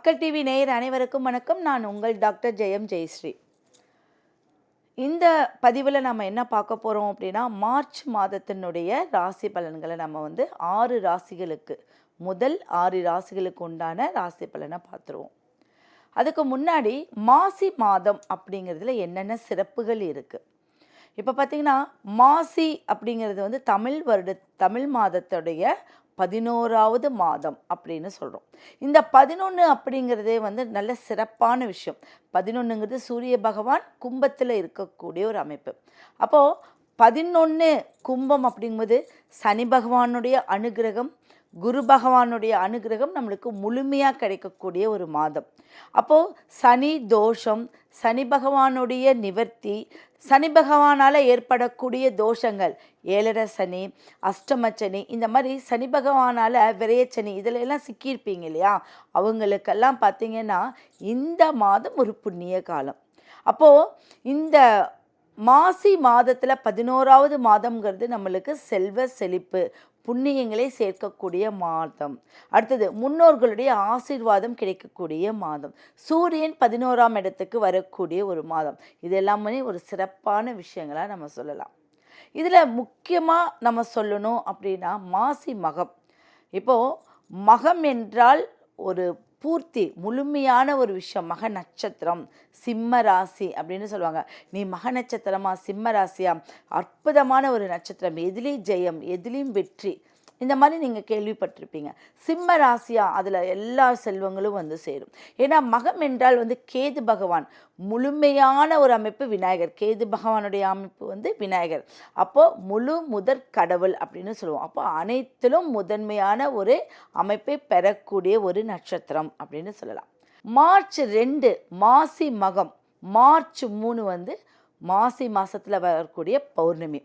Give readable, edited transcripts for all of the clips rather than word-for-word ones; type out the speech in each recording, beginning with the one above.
மக்கள் டிவி நேயர் அனைவருக்கும் வணக்கம். நான் உங்கள் டாக்டர் ஜெயம் ஜெயஸ்ரீ. இந்த பதிவில் நம்ம என்ன பார்க்க போகிறோம் அப்படின்னா, மார்ச் மாதத்தினுடைய ராசி பலன்களை நம்ம 6 ராசிகளுக்கு முதல் 6 ராசிகளுக்கு உண்டான ராசி பலனை பார்த்துருவோம். அதுக்கு முன்னாடி மாசி மாதம் அப்படிங்கிறதுல என்னென்ன சிறப்புகள் இருக்குது. இப்போ பார்த்திங்கன்னா, மாசி அப்படிங்கிறது தமிழ் மாதத்துடைய 11வது மாதம் அப்படின்னு சொல்கிறோம். இந்த 11 அப்படிங்கிறதே நல்ல சிறப்பான விஷயம். 11ங்கிறது சூரிய பகவான் கும்பத்தில் இருக்கக்கூடிய ஒரு அமைப்பு. அப்போது 11 கும்பம் அப்படிங்கும்போது சனி பகவானுடைய அனுகிரகம், குரு பகவானுடைய அனுகிரகம் நம்மளுக்கு முழுமையாக கிடைக்கக்கூடிய ஒரு மாதம். அப்போது சனி தோஷம், சனி பகவானுடைய நிவர்த்தி, சனி பகவானால் ஏற்படக்கூடிய தோஷங்கள், ஏழரை சனி, அஷ்டம சனி, இந்த மாதிரி சனி பகவானால் விரையச்சனி இதில் எல்லாம் சிக்கியிருப்பீங்க இல்லையா, அவங்களுக்கெல்லாம் பார்த்திங்கன்னா இந்த மாதம் ஒரு புண்ணிய காலம். அப்போது இந்த மாசி மாதத்தில் 11வது மாதம்ங்கிறது நம்மளுக்கு செல்வ செழிப்பு, புண்ணியங்களை சேர்க்கக்கூடிய மாதம். அடுத்தது முன்னோர்களுடைய ஆசீர்வாதம் கிடைக்கக்கூடிய மாதம். சூரியன் 11ஆம் இடத்துக்கு வரக்கூடிய ஒரு மாதம். இது எல்லாமே ஒரு சிறப்பான விஷயங்களாக நம்ம சொல்லலாம். இதில் முக்கியமாக நம்ம சொல்லணும் அப்படின்னா மாசி மகம். இப்போது மகம் என்றால் ஒரு பூர்த்தி முழுமையான ஒரு விஷயம். மக நட்சத்திரம், சிம்ம ராசி அப்படின்னு சொல்லுவாங்க. நீ மக நட்சத்திரமா சிம்ம ராசியா, அற்புதமான ஒரு நட்சத்திரம், எதிலையும் ஜெயம், எதிலையும் வெற்றி, இந்த மாதிரி நீங்கள் கேள்விப்பட்டிருப்பீங்க. சிம்ம ராசியா, அதில் எல்லா செல்வங்களும் சேரும். ஏன்னா மகம் என்றால் கேது பகவான், முழுமையான ஒரு அமைப்பு விநாயகர். கேது பகவானுடைய அமைப்பு விநாயகர். அப்போது முழு முதற் கடவுள் அப்படின்னு சொல்லுவோம். அப்போ அனைத்திலும் முதன்மையான ஒரு அமைப்பை பெறக்கூடிய ஒரு நட்சத்திரம் அப்படின்னு சொல்லலாம். மார்ச் 2 மாசி மகம், மார்ச் 3 மாசி மாதத்தில் வரக்கூடிய பௌர்ணமி.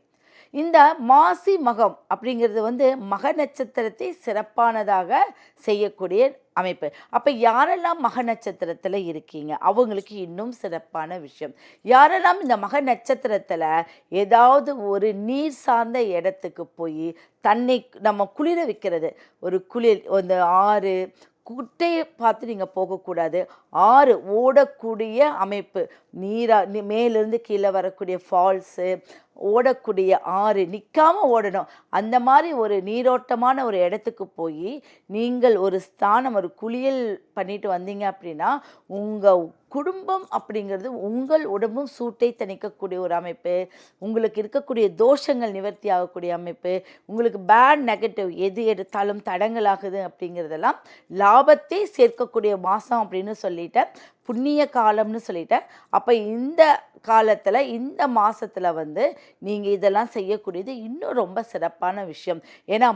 இந்த மாசி மகம் அப்படிங்கிறது மக நட்சத்திரத்தை சிறப்பானதாக செய்யக்கூடிய அமைப்பு. அப்போ யாரெல்லாம் மக நட்சத்திரத்தில் இருக்கீங்க அவங்களுக்கு இன்னும் சிறப்பான விஷயம். யாரெல்லாம் இந்த மக நட்சத்திரத்தில் ஏதாவது ஒரு நீர் சார்ந்த இடத்துக்கு போய் தன்னை நம்ம குளிர வைக்கிறது, ஒரு குளிர், அந்த ஆறு குட்டையை பார்த்து நீங்கள் போகக்கூடாது. ஆறு ஓடக்கூடிய அமைப்பு, மேலேருந்து கீழே வரக்கூடிய ஃபால்ஸு, ஓடக்கூடிய ஆறு, நிற்காமல் ஓடணும். அந்த மாதிரி ஒரு நீரோட்டமான ஒரு இடத்துக்கு போய் நீங்கள் ஒரு ஸ்தானம், ஒரு குளியல் பண்ணிட்டு வந்தீங்க அப்படின்னா உங்கள் குடும்பம் அப்படிங்கிறது, உங்கள் உடம்பும் சூட்டை தணிக்கக்கூடிய ஒரு அமைப்பு, உங்களுக்கு இருக்கக்கூடிய தோஷங்கள் நிவர்த்தி ஆகக்கூடிய அமைப்பு, உங்களுக்கு பேட் நெகட்டிவ் எது எடுத்தாலும் தடங்களாகுது அப்படிங்கிறதெல்லாம் லாபத்தை சேர்க்கக்கூடிய மாதம் அப்படின்னு சொல்லிட்டேன், புண்ணிய காலம்னு சொல்லிட்டேன். அப்போ இந்த காலத்தில், இந்த மாதத்தில் நீங்கள் இதெல்லாம் செய்யக்கூடியது இன்னும் ரொம்ப சிறப்பான விஷயம். ஏன்னா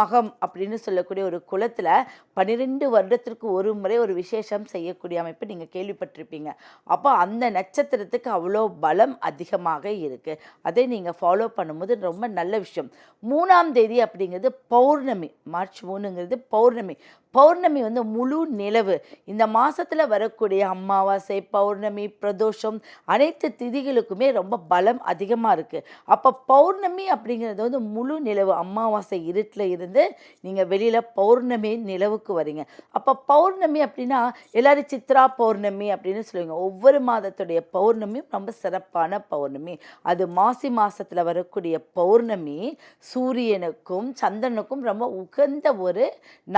மகம் அப்படின்னு சொல்லக்கூடிய ஒரு குலத்தில் 12 வருடத்திற்கு ஒரு முறை ஒரு விசேஷம் செய்யக்கூடிய அமைப்பு நீங்கள் கேள்விப்பட்டிருப்பீங்க. அப்போ அந்த நட்சத்திரத்துக்கு அவ்வளோ பலம் அதிகமாக இருக்குது. அதை நீங்கள் ஃபாலோ பண்ணும்போது ரொம்ப நல்ல விஷயம். 3ஆம் தேதி அப்படிங்கிறது பௌர்ணமி. மார்ச் 3ங்கிறது பௌர்ணமி. பௌர்ணமி முழு நிலவு. இந்த மாதத்தில் வரக்கூடிய அமாவாசை, பௌர்ணமி, பிரதோஷம் அனைத்து திதிகளுக்குமே ரொம்ப பலம் அதிகமாக இருக்குது. அப்போ பௌர்ணமி அப்படிங்கிறது முழு நிலவு. அமாவாசை இருட்டில் இருந்து நீங்கள் வெளியில் பௌர்ணமி நிலவுக்கு வரீங்க. அப்போ பௌர்ணமி அப்படின்னா எல்லோரும் சித்ரா பௌர்ணமி அப்படின்னு சொல்லுவாங்க. ஒவ்வொரு மாதத்துடைய பௌர்ணமியும் ரொம்ப சிறப்பான பௌர்ணமி. அது மாசி மாதத்தில் வரக்கூடிய பௌர்ணமி சூரியனுக்கும் சந்திரனுக்கும் ரொம்ப உகந்த ஒரு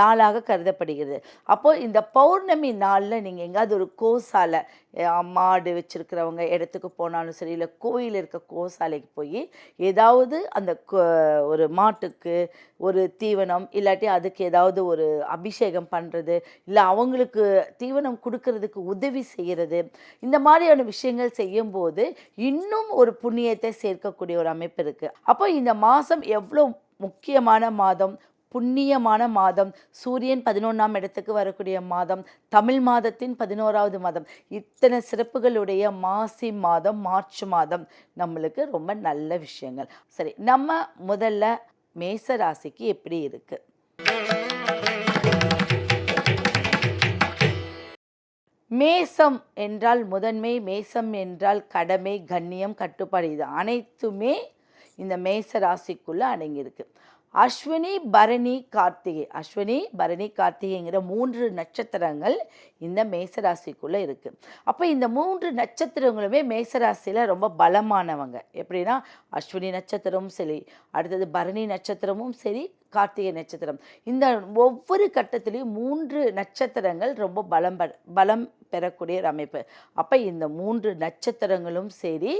நாளாக கருதப்படுகிறது. அப்போது இந்த பௌர்ணமி நாளில் நீங்கள் எங்கேயாவது ஒரு கோசாலை, மாடு வச்சுருக்கிறவங்க இடத்துக்கு போனாலும் சரி, இல்லை கோயில் இருக்க கோசாலைக்கு போய் ஏதாவது அந்த ஒரு மாட்டுக்கு ஒரு தீவனம், இல்லாட்டி அதுக்கு ஏதாவது ஒரு அபிஷேகம் பண்ணுறது, இல்லை அவங்களுக்கு தீவனம் கொடுக்கறதுக்கு உதவி செய்கிறது, இந்த மாதிரியான விஷயங்கள் செய்யும்போது இன்னும் ஒரு புண்ணியத்தை சேர்க்கக்கூடிய ஒரு அமைப்பு இருக்குது. அப்போ இந்த மாதம் எவ்வளோ முக்கியமான மாதம், புண்ணியமான மாதம், சூரியன் 11ஆம் இடத்துக்கு வரக்கூடிய மாதம், தமிழ் மாதத்தின் 11வது மாதம், இத்தனை சிறப்புகளுடைய மாசி மாதம், மார்ச் மாதம் நம்மளுக்கு ரொம்ப நல்ல விஷயங்கள். சரி, நம்ம முதல்ல மேச ராசிக்கு எப்படி இருக்கு? மேசம் என்றால் முதன்மை, மேசம் என்றால் கடமை, கண்ணியம், கட்டுப்பாடு, இது அனைத்துமே இந்த மேச ராசிக்குள்ளே அடங்கியிருக்கு. அஸ்வினி, பரணி, கார்த்திகை. அஸ்வினி, பரணி, கார்த்திகைங்கிற 3 நட்சத்திரங்கள் இந்த மேசராசிக்குள்ளே இருக்குது. அப்போ இந்த 3 நட்சத்திரங்களுமே மேசராசியில் ரொம்ப பலமானவங்க. எப்படின்னா அஸ்வினி நட்சத்திரமும் சரி, அடுத்தது பரணி நட்சத்திரமும் சரி, கார்த்திகை நட்சத்திரம். இந்த ஒவ்வொரு கட்டத்திலையும் 3 நட்சத்திரங்கள் ரொம்ப பலம் பெறக்கூடிய ஒரு அமைப்பு. அப்போ இந்த 3 நட்சத்திரங்களும் சரி,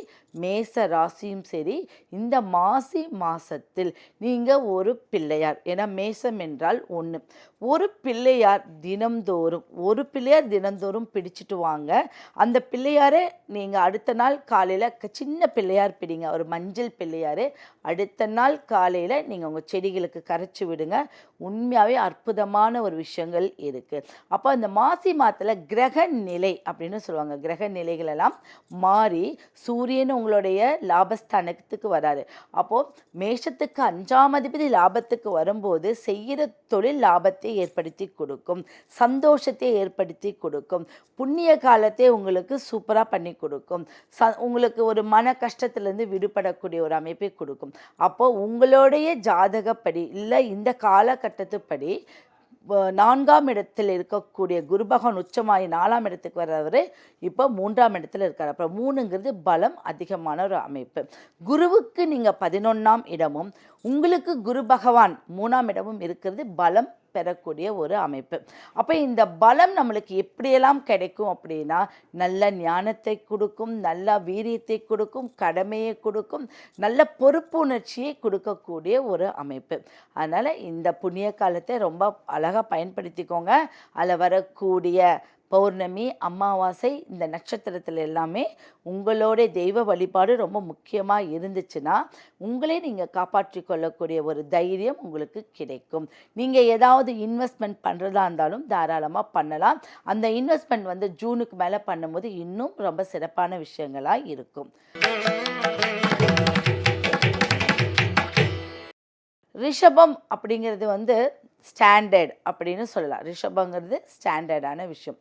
மேச ராசியும் சரி, இந்த மாசி மாசத்தில் நீங்கள் ஒரு பிள்ளையார், ஏன்னா மேசம் என்றால் 1, ஒரு பிள்ளையார் தினந்தோறும் பிடிச்சிட்டு வாங்க. அந்த பிள்ளையாரை நீங்கள் அடுத்த நாள் காலையில் சின்ன பிள்ளையார் பிடிங்க, ஒரு மஞ்சள் பிள்ளையார். அடுத்த நாள் காலையில் நீங்கள் உங்கள் செடிகளுக்கு கரைச்சி விடுங்க. உண்மையாகவே அற்புதமான ஒரு விஷயங்கள் இருக்குது. அப்போ அந்த மாசி மாதத்தில் கிரக நிலை அப்படின்னு சொல்லுவாங்க. கிரக நிலைகள் எல்லாம் மாறி சூரியன் உங்களுடைய லாபஸ்தானத்துக்கு வராரு. அப்போது மேஷத்துக்கு 5ஆம் அதிபதி லாபத்துக்கு வரும்போது செய்கிற தொழில் லாபத்தை ஏற்படுத்தி கொடுக்கும், சந்தோஷத்தை ஏற்படுத்தி கொடுக்கும், புண்ணிய காலத்தை உங்களுக்கு சூப்பராக பண்ணி கொடுக்கும், உங்களுக்கு ஒரு மன கஷ்டத்திலேருந்து விடுபடக்கூடிய ஒரு அமைப்பை கொடுக்கும். அப்போது உங்களுடைய ஜாதகப்படி இல்லை இந்த காலகட்டத்துப்படி 4ஆம் இடத்தில் இருக்கக்கூடிய குரு பகவான் உச்சமாகி 4ஆம் இடத்துக்கு வர்றவர் இப்போ 3ஆம் இடத்துல இருக்கார். அப்புறம் 3ங்கிறது பலம் அதிகமான ஒரு அமைப்பு. குருவுக்கு நீங்கள் 11ஆம் இடமும் உங்களுக்கு குரு பகவான் 3ஆம் இடமும் இருக்கிறது பலம் பெறக்கூடிய ஒரு அமைப்பு. அப்போ இந்த பலம் நம்மளுக்கு எப்படியெல்லாம் கிடைக்கும் அப்படின்னா, நல்ல ஞானத்தை கொடுக்கும், நல்ல வீரியத்தை கொடுக்கும், கடமையை கொடுக்கும், நல்ல பொறுப்புணர்ச்சியை கொடுக்கக்கூடிய ஒரு அமைப்பு. அதனால் இந்த புண்ணிய காலத்தை ரொம்ப அழகாக பயன்படுத்திக்கோங்க. அதில் வரக்கூடிய பௌர்ணமி, அமாவாசை, இந்த நட்சத்திரத்தில் எல்லாமே உங்களோட தெய்வ வழிபாடு ரொம்ப முக்கியமாக இருந்துச்சுன்னா உங்களே நீங்கள் காப்பாற்றி கொள்ளக்கூடிய ஒரு தைரியம் உங்களுக்கு கிடைக்கும். நீங்கள் ஏதாவது இன்வெஸ்ட்மெண்ட் பண்ணுறதா இருந்தாலும் தாராளமாக பண்ணலாம். அந்த இன்வெஸ்ட்மெண்ட் ஜூனுக்கு மேலே பண்ணும்போது இன்னும் ரொம்ப சிறப்பான விஷயங்களாக இருக்கும். ரிஷபம் அப்படிங்கிறது ஸ்டாண்டர்ட் அப்படின்னு சொல்லலாம். ரிஷபங்கிறது ஸ்டாண்டர்டான விஷயம்.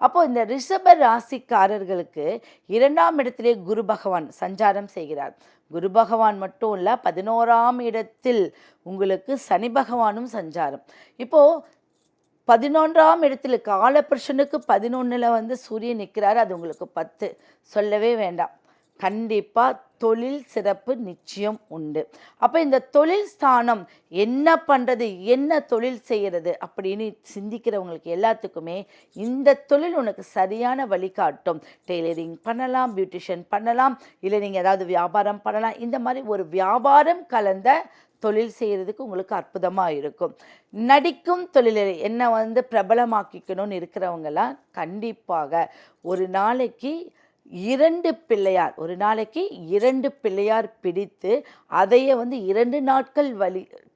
அப்போது இந்த ரிஷப ராசிக்காரர்களுக்கு 2ஆம் இடத்திலே குரு பகவான் சஞ்சாரம் செய்கிறார். குரு பகவான் மட்டும் இல்லை, 11ஆம் இடத்தில் உங்களுக்கு சனி பகவானும் சஞ்சாரம். இப்போது 11ஆம் இடத்துல காலபுருஷனுக்கு 11ல் சூரியன் நிற்கிறார். அது உங்களுக்கு 10, சொல்லவே வேண்டாம். கண்டிப்பாக தொழில் சிறப்பு நிச்சயம் உண்டு. அப்போ இந்த தொழில் ஸ்தானம் என்ன பண்ணுறது, என்ன தொழில் செய்கிறது அப்படின்னு சிந்திக்கிறவங்களுக்கு எல்லாத்துக்குமே இந்த தொழில் உனக்கு சரியான வழிகாட்டும். டெய்லரிங் பண்ணலாம், பியூட்டிஷியன் பண்ணலாம், இல்லை நீங்கள் ஏதாவது வியாபாரம் பண்ணலாம். இந்த மாதிரி ஒரு வியாபாரம் கலந்த தொழில் செய்கிறதுக்கு உங்களுக்கு அற்புதமாக இருக்கும். நடிக்கும் தொழிலை என்ன பிரபலமாக்கிக்கணும்னு இருக்கிறவங்கெல்லாம் கண்டிப்பாக ஒரு நாளைக்கு 2 பிள்ளையார் பிடித்து அதையே 2 நாட்கள்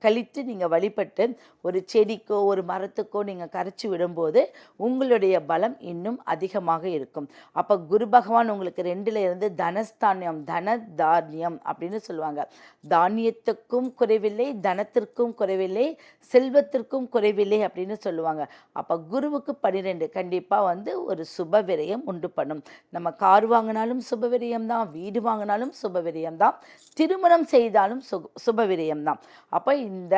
கழித்து நீங்கள் வழிபட்டு ஒரு செடிக்கோ ஒரு மரத்துக்கோ நீங்கள் கரைச்சி விடும்போது உங்களுடைய பலம் இன்னும் அதிகமாக இருக்கும். அப்போ குரு பகவான் உங்களுக்கு 2ல் இருந்து தனஸ்தானியம், தன தானியம் அப்படின்னு சொல்லுவாங்க. தானியத்துக்கும் குறைவில்லை, தனத்திற்கும் குறைவில்லை, செல்வத்திற்கும் குறைவில்லை அப்படின்னு சொல்லுவாங்க. அப்போ குருவுக்கு 12 கண்டிப்பாக ஒரு சுப விரயம் உண்டு பண்ணும். நம்ம கார் வாங்கினாலும் சுப விரயம்தான், வீடு வாங்கினாலும் சுப விரயம்தான், திருமணம் செய்தாலும் சுப விரயம்தான். அப்போ இந்த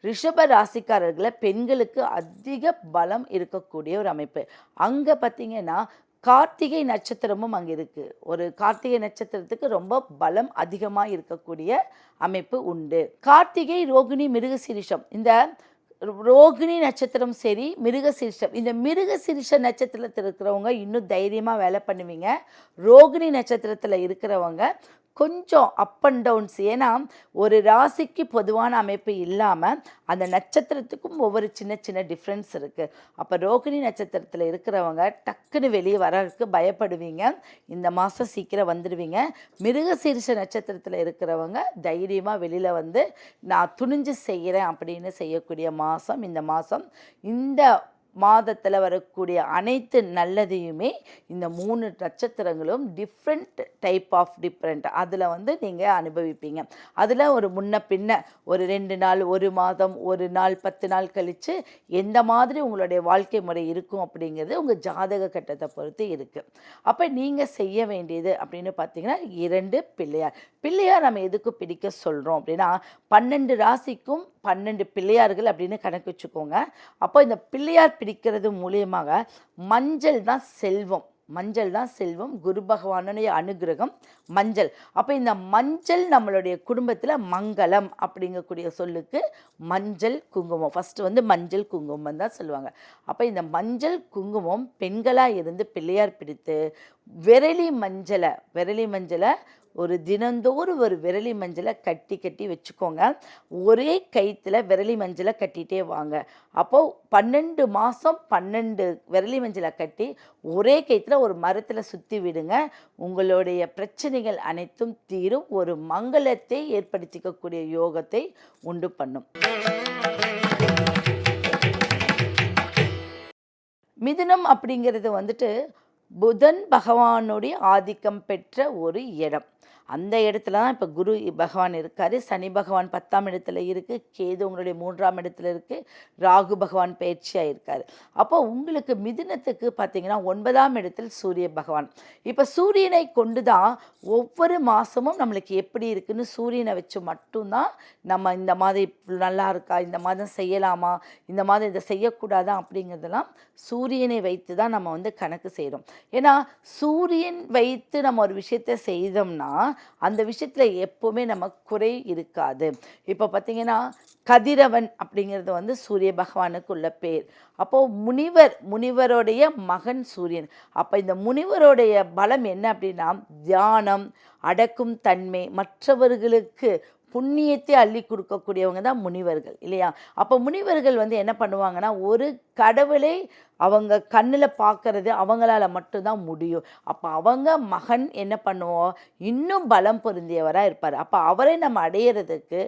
ரிஷப ராசிக்காரர்களை பெண்களுக்கு அதிக பலம் இருக்கக்கூடிய ஒரு அமைப்பு. அங்கே பார்த்தீங்கன்னா கார்த்திகை நட்சத்திரமும் அங்கே இருக்குது. ஒரு கார்த்திகை நட்சத்திரத்துக்கு ரொம்ப பலம் அதிகமாக இருக்கக்கூடிய அமைப்பு உண்டு. கார்த்திகை, ரோகிணி, மிருகசீரிஷம், இந்த ரோகிணி நட்சத்திரம் சரி, மிருகசீரிஷம், இந்த மிருகசீரிஷ நட்சத்திரத்தில் இருக்கிறவங்க இன்னும் தைரியமாக வேலை பண்ணுவீங்க. ரோகிணி நட்சத்திரத்தில் இருக்கிறவங்க கொஞ்சம் அப் அண்ட் டவுன்ஸ். ஏன்னா ஒரு ராசிக்கு பொதுவான அமைப்பு இல்லாமல் அந்த நட்சத்திரத்துக்கும் ஒவ்வொரு சின்ன சின்ன டிஃப்ரென்ஸ் இருக்குது. அப்போ ரோகிணி நட்சத்திரத்தில் இருக்கிறவங்க டக்குன்னு வெளியே வரதுக்கு பயப்படுவீங்க. இந்த மாதம் சீக்கிரம் வந்துடுவீங்க. மிருகசீரிஷ நட்சத்திரத்தில் இருக்கிறவங்க தைரியமாக வெளியில் நான் துணிஞ்சு செய்கிறேன் அப்படின்னு செய்யக்கூடிய மாதம் இந்த மாதம். இந்த மாதத்தில் வரக்கூடிய அனைத்து நல்லதையுமே இந்த 3 நட்சத்திரங்களும் டிஃப்ரெண்ட் அதில் நீங்கள் அனுபவிப்பீங்க. அதில் ஒரு முன்ன பின்ன ஒரு 2 நாள், 1 மாதம், 1 நாள், 10 நாள் கழித்து எந்த மாதிரி உங்களுடைய வாழ்க்கை முறை இருக்கும் அப்படிங்கிறது உங்கள் ஜாதக கட்டத்தை பொறுத்து இருக்குது. அப்போ நீங்கள் செய்ய வேண்டியது அப்படின்னு பார்த்தீங்கன்னா 2 பிள்ளையார் நம்ம எதுக்கு பிடிக்க சொல்கிறோம் அப்படின்னா 12 ராசிக்கும் 12 பிள்ளையார்கள் அப்படின்னு கணக்கு வச்சுக்கோங்க. அப்போ இந்த பிள்ளையார் பிடிக்கிறது மூலியமாக மஞ்சள் தான் செல்வம். மஞ்சள் தான் செல்வம். குரு பகவானுடைய அனுகிரகம் மஞ்சள். அப்போ இந்த மஞ்சள் நம்மளுடைய குடும்பத்தில் மங்களம் அப்படிங்கக்கூடிய சொல்லுக்கு மஞ்சள் குங்குமம். ஃபஸ்ட்டு வந்து மஞ்சள் குங்குமம் தான் சொல்லுவாங்க. அப்போ இந்த மஞ்சள் குங்குமம் பெண்களாக இருந்து பிள்ளையார் பிடித்து விரலி மஞ்சளை ஒரு தினந்தோறும் ஒரு விரலி மஞ்சளை கட்டி கட்டி வச்சுக்கோங்க. ஒரே கயிற்றுல விரலி மஞ்சளை கட்டிகிட்டே வாங்க. அப்போது 12 மாதம் 12 விரலி மஞ்சளை கட்டி ஒரே கயிற்றுல ஒரு மரத்தில் சுற்றி விடுங்க. உங்களுடைய பிரச்சனைகள் அனைத்தும் தீரும். ஒரு மங்களத்தை ஏற்படுத்திக்கக்கூடிய யோகத்தை உண்டு பண்ணும். மிதுனம் அப்படிங்கிறது வந்துட்டு புதன் பகவானுடைய ஆதிக்கம் பெற்ற ஒரு இடம். அந்த இடத்துல தான் இப்போ குரு பகவான் இருக்கார். சனி பகவான் 10ஆம் இடத்துல இருக்குது. கேது உங்களுடைய 3ஆம் இடத்துல இருக்குது. ராகு பகவான் பயிற்சியாக இருக்கார். அப்போ உங்களுக்கு மிதுனத்துக்கு பார்த்தீங்கன்னா 9ஆம் இடத்தில் சூரிய பகவான். இப்போ சூரியனை கொண்டு தான் ஒவ்வொரு மாதமும் நம்மளுக்கு எப்படி இருக்குன்னு சூரியனை வச்சு மட்டும்தான் நம்ம இந்த மாதிரி நல்லா இருக்கா, இந்த மாதம் செய்யலாமா, இந்த மாதம் இதை செய்யக்கூடாதா அப்படிங்கிறதெல்லாம் சூரியனை வைத்து தான் நம்ம வந்து கணக்கு செய்கிறோம். ஏன்னா சூரியன் வைத்து நம்ம ஒரு விஷயத்தை செய்தோம்னா அந்த விஷயத்தில் எப்போவுமே நமக்கு குறை இருக்காது. இப்போ பார்த்திங்கன்னா கதிரவன் அப்படிங்கிறது வந்து சூரிய பகவானுக்கு உள்ள பேர். அப்போது முனிவருடைய மகன் சூரியன். அப்போ இந்த முனிவருடைய பலம் என்ன அப்படின்னா தியானம், அடக்கும் தன்மை, மற்றவர்களுக்கு புண்ணியத்தை அள்ளி கொடுக்கக்கூடியவங்க தான் முனிவர்கள் இல்லையா? அப்போ முனிவர்கள் வந்து என்ன பண்ணுவாங்கன்னா ஒரு கடவுளை அவங்க கண்ணில் பார்க்கறது அவங்களால மட்டும்தான் முடியும். அப்போ அவங்க மகன் என்ன பண்ணுவோம், இன்னும் பலம் பொருந்தியவராக இருப்பார். அப்போ அவரை நம்ம அடையிறதுக்கு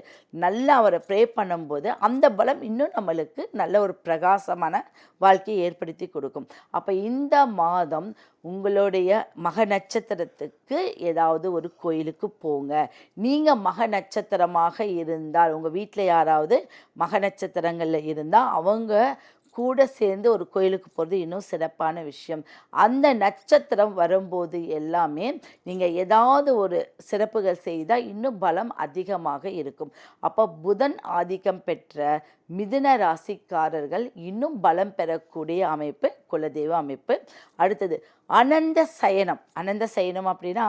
நல்லா அவரை ப்ரே பண்ணும்போது அந்த பலம் இன்னும் நம்மளுக்கு நல்ல ஒரு பிரகாசமான வாழ்க்கையை ஏற்படுத்தி கொடுக்கும். அப்போ இந்த மாதம் உங்களுடைய மக நட்சத்திரத்துக்கு ஏதாவது ஒரு கோயிலுக்கு போங்க. நீங்கள் மக நட்சத்திரமாக இருந்தால் உங்கள் வீட்டில் யாராவது மக நட்சத்திரங்களில் இருந்தால் அவங்க கூட சேர்ந்து ஒரு கோயிலுக்கு போகிறது இன்னும் சிறப்பான விஷயம். அந்த நட்சத்திரம் வரும்போது எல்லாமே நீங்கள் ஏதாவது ஒரு சிறப்புகள் செய்தால் இன்னும் பலம் அதிகமாக இருக்கும். அப்போ புதன் ஆதிக்கம் பெற்ற மிதுன ராசிக்காரர்கள் இன்னும் பலம் பெறக்கூடிய அமைப்பு குலதெய்வ அமைப்பு. அடுத்தது அனந்த சயனம் அப்படின்னா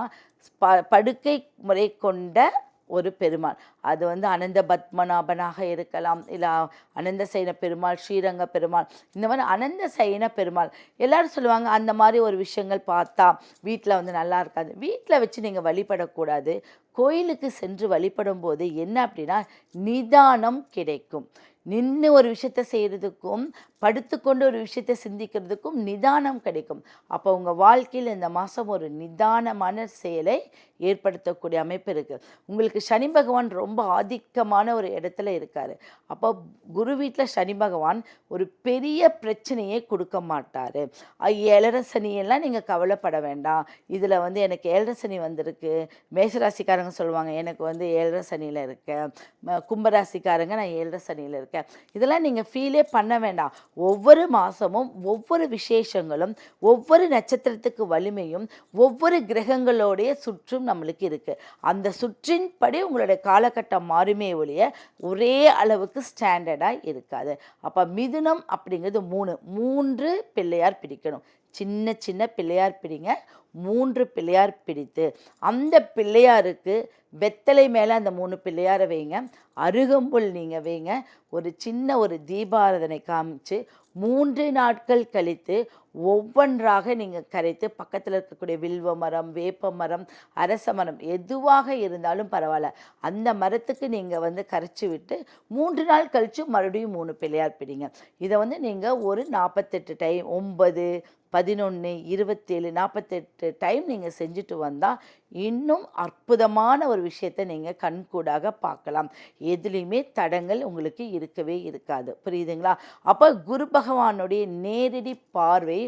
படுக்கை முறை கொண்ட ஒரு பெருமாள். அது வந்து அனந்த பத்மநாபனாக இருக்கலாம், இல்லை அனந்த சயன பெருமாள், ஸ்ரீரங்க பெருமாள், இந்த மாதிரி அனந்த சயன பெருமாள். எல்லோரும் சொல்லுவாங்க அந்த மாதிரி ஒரு விஷயங்கள் பார்த்தா வீட்டில் வந்து நல்லா இருக்காது. வீட்டில் வச்சு நீங்கள் வழிபடக்கூடாது. கோயிலுக்கு சென்று வழிபடும் போது என்ன அப்படின்னா நிதானம் கிடைக்கும். நின்று ஒரு விஷயத்தை செய்கிறதுக்கும் படுத்துக்கொண்டு ஒரு விஷயத்தை சிந்திக்கிறதுக்கும் நிதானம் கிடைக்கும். அப்போ உங்கள் வாழ்க்கையில் இந்த மாதம் ஒரு நிதானமான செயலை ஏற்படுத்தக்கூடிய அமைப்பு இருக்குது. உங்களுக்கு சனி பகவான் ரொம்ப ஆதிக்கமான ஒரு இடத்துல இருக்கார். அப்போ குரு வீட்டில் சனி பகவான் ஒரு பெரிய பிரச்சனையே கொடுக்க மாட்டார். ஏழரை சனியெல்லாம் நீங்கள் கவலைப்பட வேண்டாம். இதில் வந்து எனக்கு ஏழரை சனி வந்திருக்கு. மேஷராசிக்காரங்க சொல்லுவாங்க எனக்கு வந்து ஏழரை சனியில் இருக்கேன், கும்பராசிக்காரங்க நான் ஏழரை சனியில் இருக்கேன். இதெல்லாம் நீங்கள் ஃபீலே பண்ண வேண்டாம். ஒவ்வொரு மாதமும் ஒவ்வொரு விசேஷங்களும் ஒவ்வொரு நட்சத்திரத்துக்கு வலிமையும் ஒவ்வொரு கிரகங்களோடைய சுற்றும் நம்மளுக்கு இருக்குது. அந்த சுற்றின்படி உங்களுடைய காலகட்டம் மாறுமே ஒழிய ஒரே அளவுக்கு ஸ்டாண்டர்டாக இருக்காது. அப்போ மிதுனம் அப்படிங்கிறது 3 பிள்ளையார் பிடிக்கணும். சின்ன பிள்ளையார் பிடிங்க. 3 பிள்ளையார் பிடித்து அந்த பிள்ளையாருக்கு வெத்தலை மேலே அந்த 3 பிள்ளையாரை வைங்க. அருகம்புல் நீங்கள் வைங்க. ஒரு தீபாராதனை காமிச்சு 3 நாட்கள் கழித்து ஒவ்வொன்றாக நீங்கள் கரைத்து பக்கத்தில் இருக்கக்கூடிய வில்வ மரம், வேப்ப மரம், அரச மரம் எதுவாக இருந்தாலும் பரவாயில்ல, அந்த மரத்துக்கு நீங்கள் வந்து கரைச்சி விட்டு 3 நாள் கழித்து மறுபடியும் 3 பிள்ளையார் பிடிங்க. இதை வந்து நீங்கள் ஒரு 48 டைம் 9, 11, 27, 48 டைம் நீங்கள் செஞ்சுட்டு வந்தால் இன்னும் அற்புதமான ஒரு விஷயத்தை நீங்கள் கண்கூடாக பார்க்கலாம். எதுலேயுமே தடங்கள் உங்களுக்கு இருக்கவே இருக்காது. புரியுதுங்களா? அப்போ குரு பகவானுடைய நேரடி பார்வை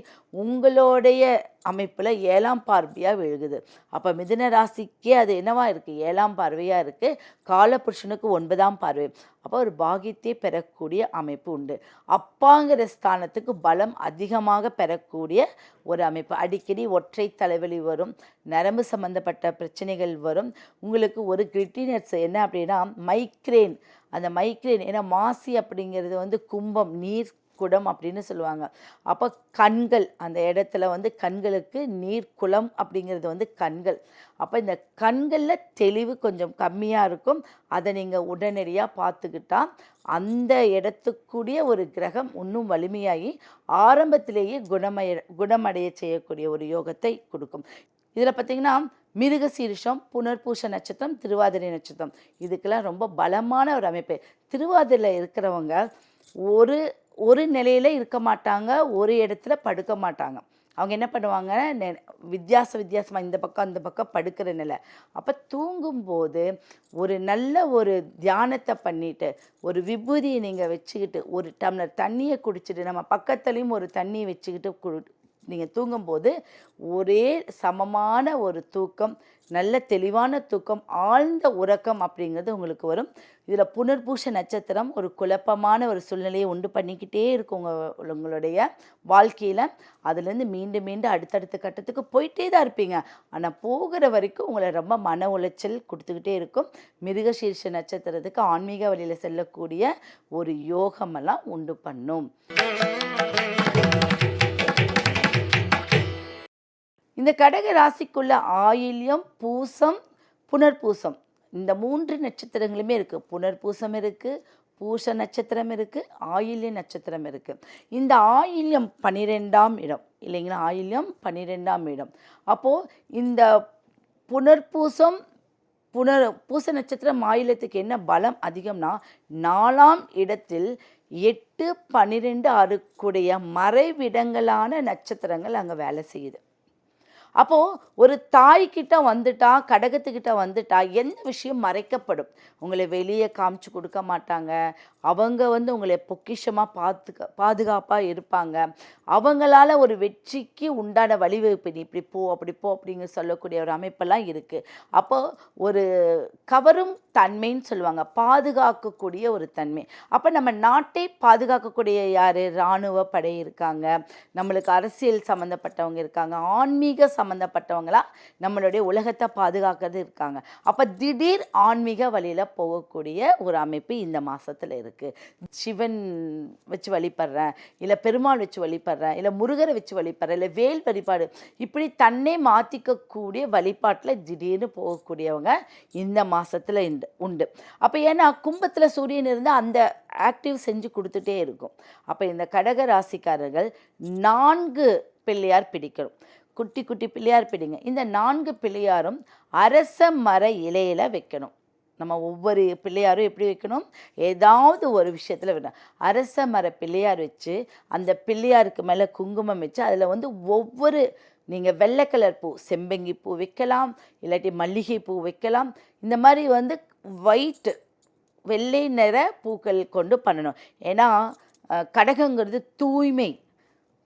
உங்களுடைய அமைப்பில் 7ஆம் பார்வையாக விழுகுது. அப்போ மிதுன ராசிக்கே அது என்னவா இருக்குது, 7ஆம் பார்வையாக இருக்குது. காலபுருஷனுக்கு 9ஆம் பார்வை. அப்போ ஒரு பாகியத்தை பெறக்கூடிய அமைப்பு உண்டு. அப்பாங்கிற ஸ்தானத்துக்கு பலம் அதிகமாக பெறக்கூடிய ஒரு அமைப்பு. அடிக்கடி ஒற்றை தலைவலி வரும், நரம்பு சம்மந்தப்பட்ட பிரச்சனைகள் வரும். உங்களுக்கு ஒரு கிரிட்டினஸ் என்ன அப்படின்னா மைக்ரேன், அந்த மைக்ரேன், ஏன்னா மாசி அப்படிங்கிறது வந்து கும்பம், நீர் குடம் அப்படின்னு சொல்லுவாங்க. அப்போ கண்கள், அந்த இடத்துல வந்து கண்களுக்கு நீர்க்குளம் அப்படிங்கிறது வந்து கண்கள். அப்போ இந்த கண்களில் தெளிவு கொஞ்சம் கம்மியாக இருக்கும். அதை நீங்கள் உடனடியாக பார்த்துக்கிட்டா அந்த இடத்துக்குரிய ஒரு கிரகம் இன்னும் வலிமையாகி ஆரம்பத்திலேயே குணமடைய செய்யக்கூடிய ஒரு யோகத்தை கொடுக்கும். இதில் பார்த்திங்கன்னா மிருகசீரிஷம், புனர்பூச நட்சத்திரம், திருவாதிரை நட்சத்திரம், இதுக்கெல்லாம் ரொம்ப பலமான ஒரு அமைப்பு. திருவாதிரையில் இருக்கிறவங்க ஒரு ஒரு நிலையில் இருக்க மாட்டாங்க, ஒரு இடத்துல படுக்க மாட்டாங்க. அவங்க என்ன பண்ணுவாங்க, வித்தியாசமாக இந்த பக்கம் அந்த பக்கம் படுக்கிற நிலை. அப்போ தூங்கும்போது ஒரு நல்ல ஒரு தியானத்தை பண்ணிவிட்டு, ஒரு விபூதியை நீங்கள் வச்சுக்கிட்டு, ஒரு டம்ளர் தண்ணியை குடிச்சிட்டு, நம்ம பக்கத்துலேயும் ஒரு தண்ணியை வச்சுக்கிட்டு நீங்கள் தூங்கும்போது ஒரே சமமான ஒரு தூக்கம், நல்ல தெளிவான தூக்கம், ஆழ்ந்த உறக்கம் அப்படிங்கிறது உங்களுக்கு வரும். இதில் புனர்பூச நட்சத்திரம் ஒரு குழப்பமான ஒரு சூழ்நிலையை உண்டு பண்ணிக்கிட்டே இருக்கும் உங்களுடைய வாழ்க்கையில். அதுலேருந்து மீண்டும் மீண்டும் அடுத்தடுத்த கட்டத்துக்கு போயிட்டே தான் இருப்பீங்க. ஆனால் போகிற வரைக்கும் உங்களை ரொம்ப மன உளைச்சல் கொடுத்துக்கிட்டே இருக்கும். மிருகசீர்ஷ நட்சத்திரத்துக்கு ஆன்மீக வழியில் செல்லக்கூடிய ஒரு யோகமெல்லாம் உண்டு பண்ணும். இந்த கடக ராசிக்குள்ள ஆயில்யம், பூசம், புனர்பூசம், இந்த 3 நட்சத்திரங்களுமே இருக்குது. புனர்பூசம் இருக்குது, பூச நட்சத்திரம் இருக்குது, ஆயில்ய நட்சத்திரம் இருக்குது. இந்த ஆயில்யம் 12ஆம் இடம் இல்லைங்களா, ஆயில்யம் 12ஆம் இடம். அப்போது இந்த புனர்பூசம் பூச நட்சத்திரம் ஆயில்யத்துக்கு என்ன பலம் அதிகம்னா, 4ஆம் இடத்தில் 8, 12 6 மறைவிடங்களான நட்சத்திரங்கள் அங்கே வேலை செய்யுது. அப்போது ஒரு தாய்கிட்ட வந்துட்டா, கடகத்துக்கிட்ட வந்துட்டா எந்த விஷயம் மறைக்கப்படும். உங்களை வெளியே காமிச்சு கொடுக்க மாட்டாங்க. அவங்க வந்து உங்களை பொக்கிஷமாக பாதுகாப்பாக இருப்பாங்க. அவங்களால ஒரு வெற்றிக்கு உண்டான வழிவகுப்பு, நீ இப்படி போ அப்படி போ அப்படிங்க சொல்லக்கூடிய ஒரு அமைப்பெல்லாம் இருக்குது. அப்போது ஒரு கவரும் தன்மைன்னு சொல்லுவாங்க, பாதுகாக்கக்கூடிய ஒரு தன்மை. அப்போ நம்ம நாட்டை பாதுகாக்கக்கூடிய யார், இராணுவ படை இருக்காங்க, நம்மளுக்கு அரசியல் சம்மந்தப்பட்டவங்க இருக்காங்க, ஆன்மீக சம்மந்தப்பட்டவங்களா நம்மளுடைய உலகத்தை பாதுகாக்கிறது இருக்காங்க. அப்போ திடீர் ஆன்மீக வழியில் போகக்கூடிய ஒரு அமைப்பு இந்த மாதத்தில் இருக்குது. சிவன் வச்சு வழிபடுறேன், இல்லை பெருமாள் வச்சு வழிபடுறேன், இல்லை முருகரை வச்சு வழிபடுறேன், இல்லை வேல் வழிபாடு, இப்படி தன்னை மாற்றிக்கக்கூடிய வழிபாட்டில் திடீர்னு போகக்கூடியவங்க இந்த மாதத்தில் உண்டு. அப்போ ஏன்னா கும்பத்தில் சூரியன் இருந்தால் அந்த ஆக்டிவ் செஞ்சு கொடுத்துட்டே இருக்கும். அப்போ இந்த கடக ராசிக்காரர்கள் 4 பிள்ளையார் பிடிக்கணும். குட்டி குட்டி பிள்ளையார் பிடிங்க. இந்த 4 பிள்ளையாரும் அரச மர இலையில் வைக்கணும். நம்ம ஒவ்வொரு பிள்ளையாரும் எப்படி வைக்கணும், ஏதாவது ஒரு விஷயத்தில் வைக்கணும். அரச மர பிள்ளையார் வச்சு அந்த பிள்ளையாருக்கு மேலே குங்குமம் வச்சு அதில் வந்து ஒவ்வொரு, நீங்கள் வெள்ளை கலர் பூ, செம்பங்கி பூ வைக்கலாம், இல்லாட்டி மல்லிகை பூ வைக்கலாம். இந்த மாதிரி வந்து ஒயிட், வெள்ளை நிற பூக்கள் கொண்டு பண்ணணும். ஏன்னா கடகங்கிறது தூய்மை,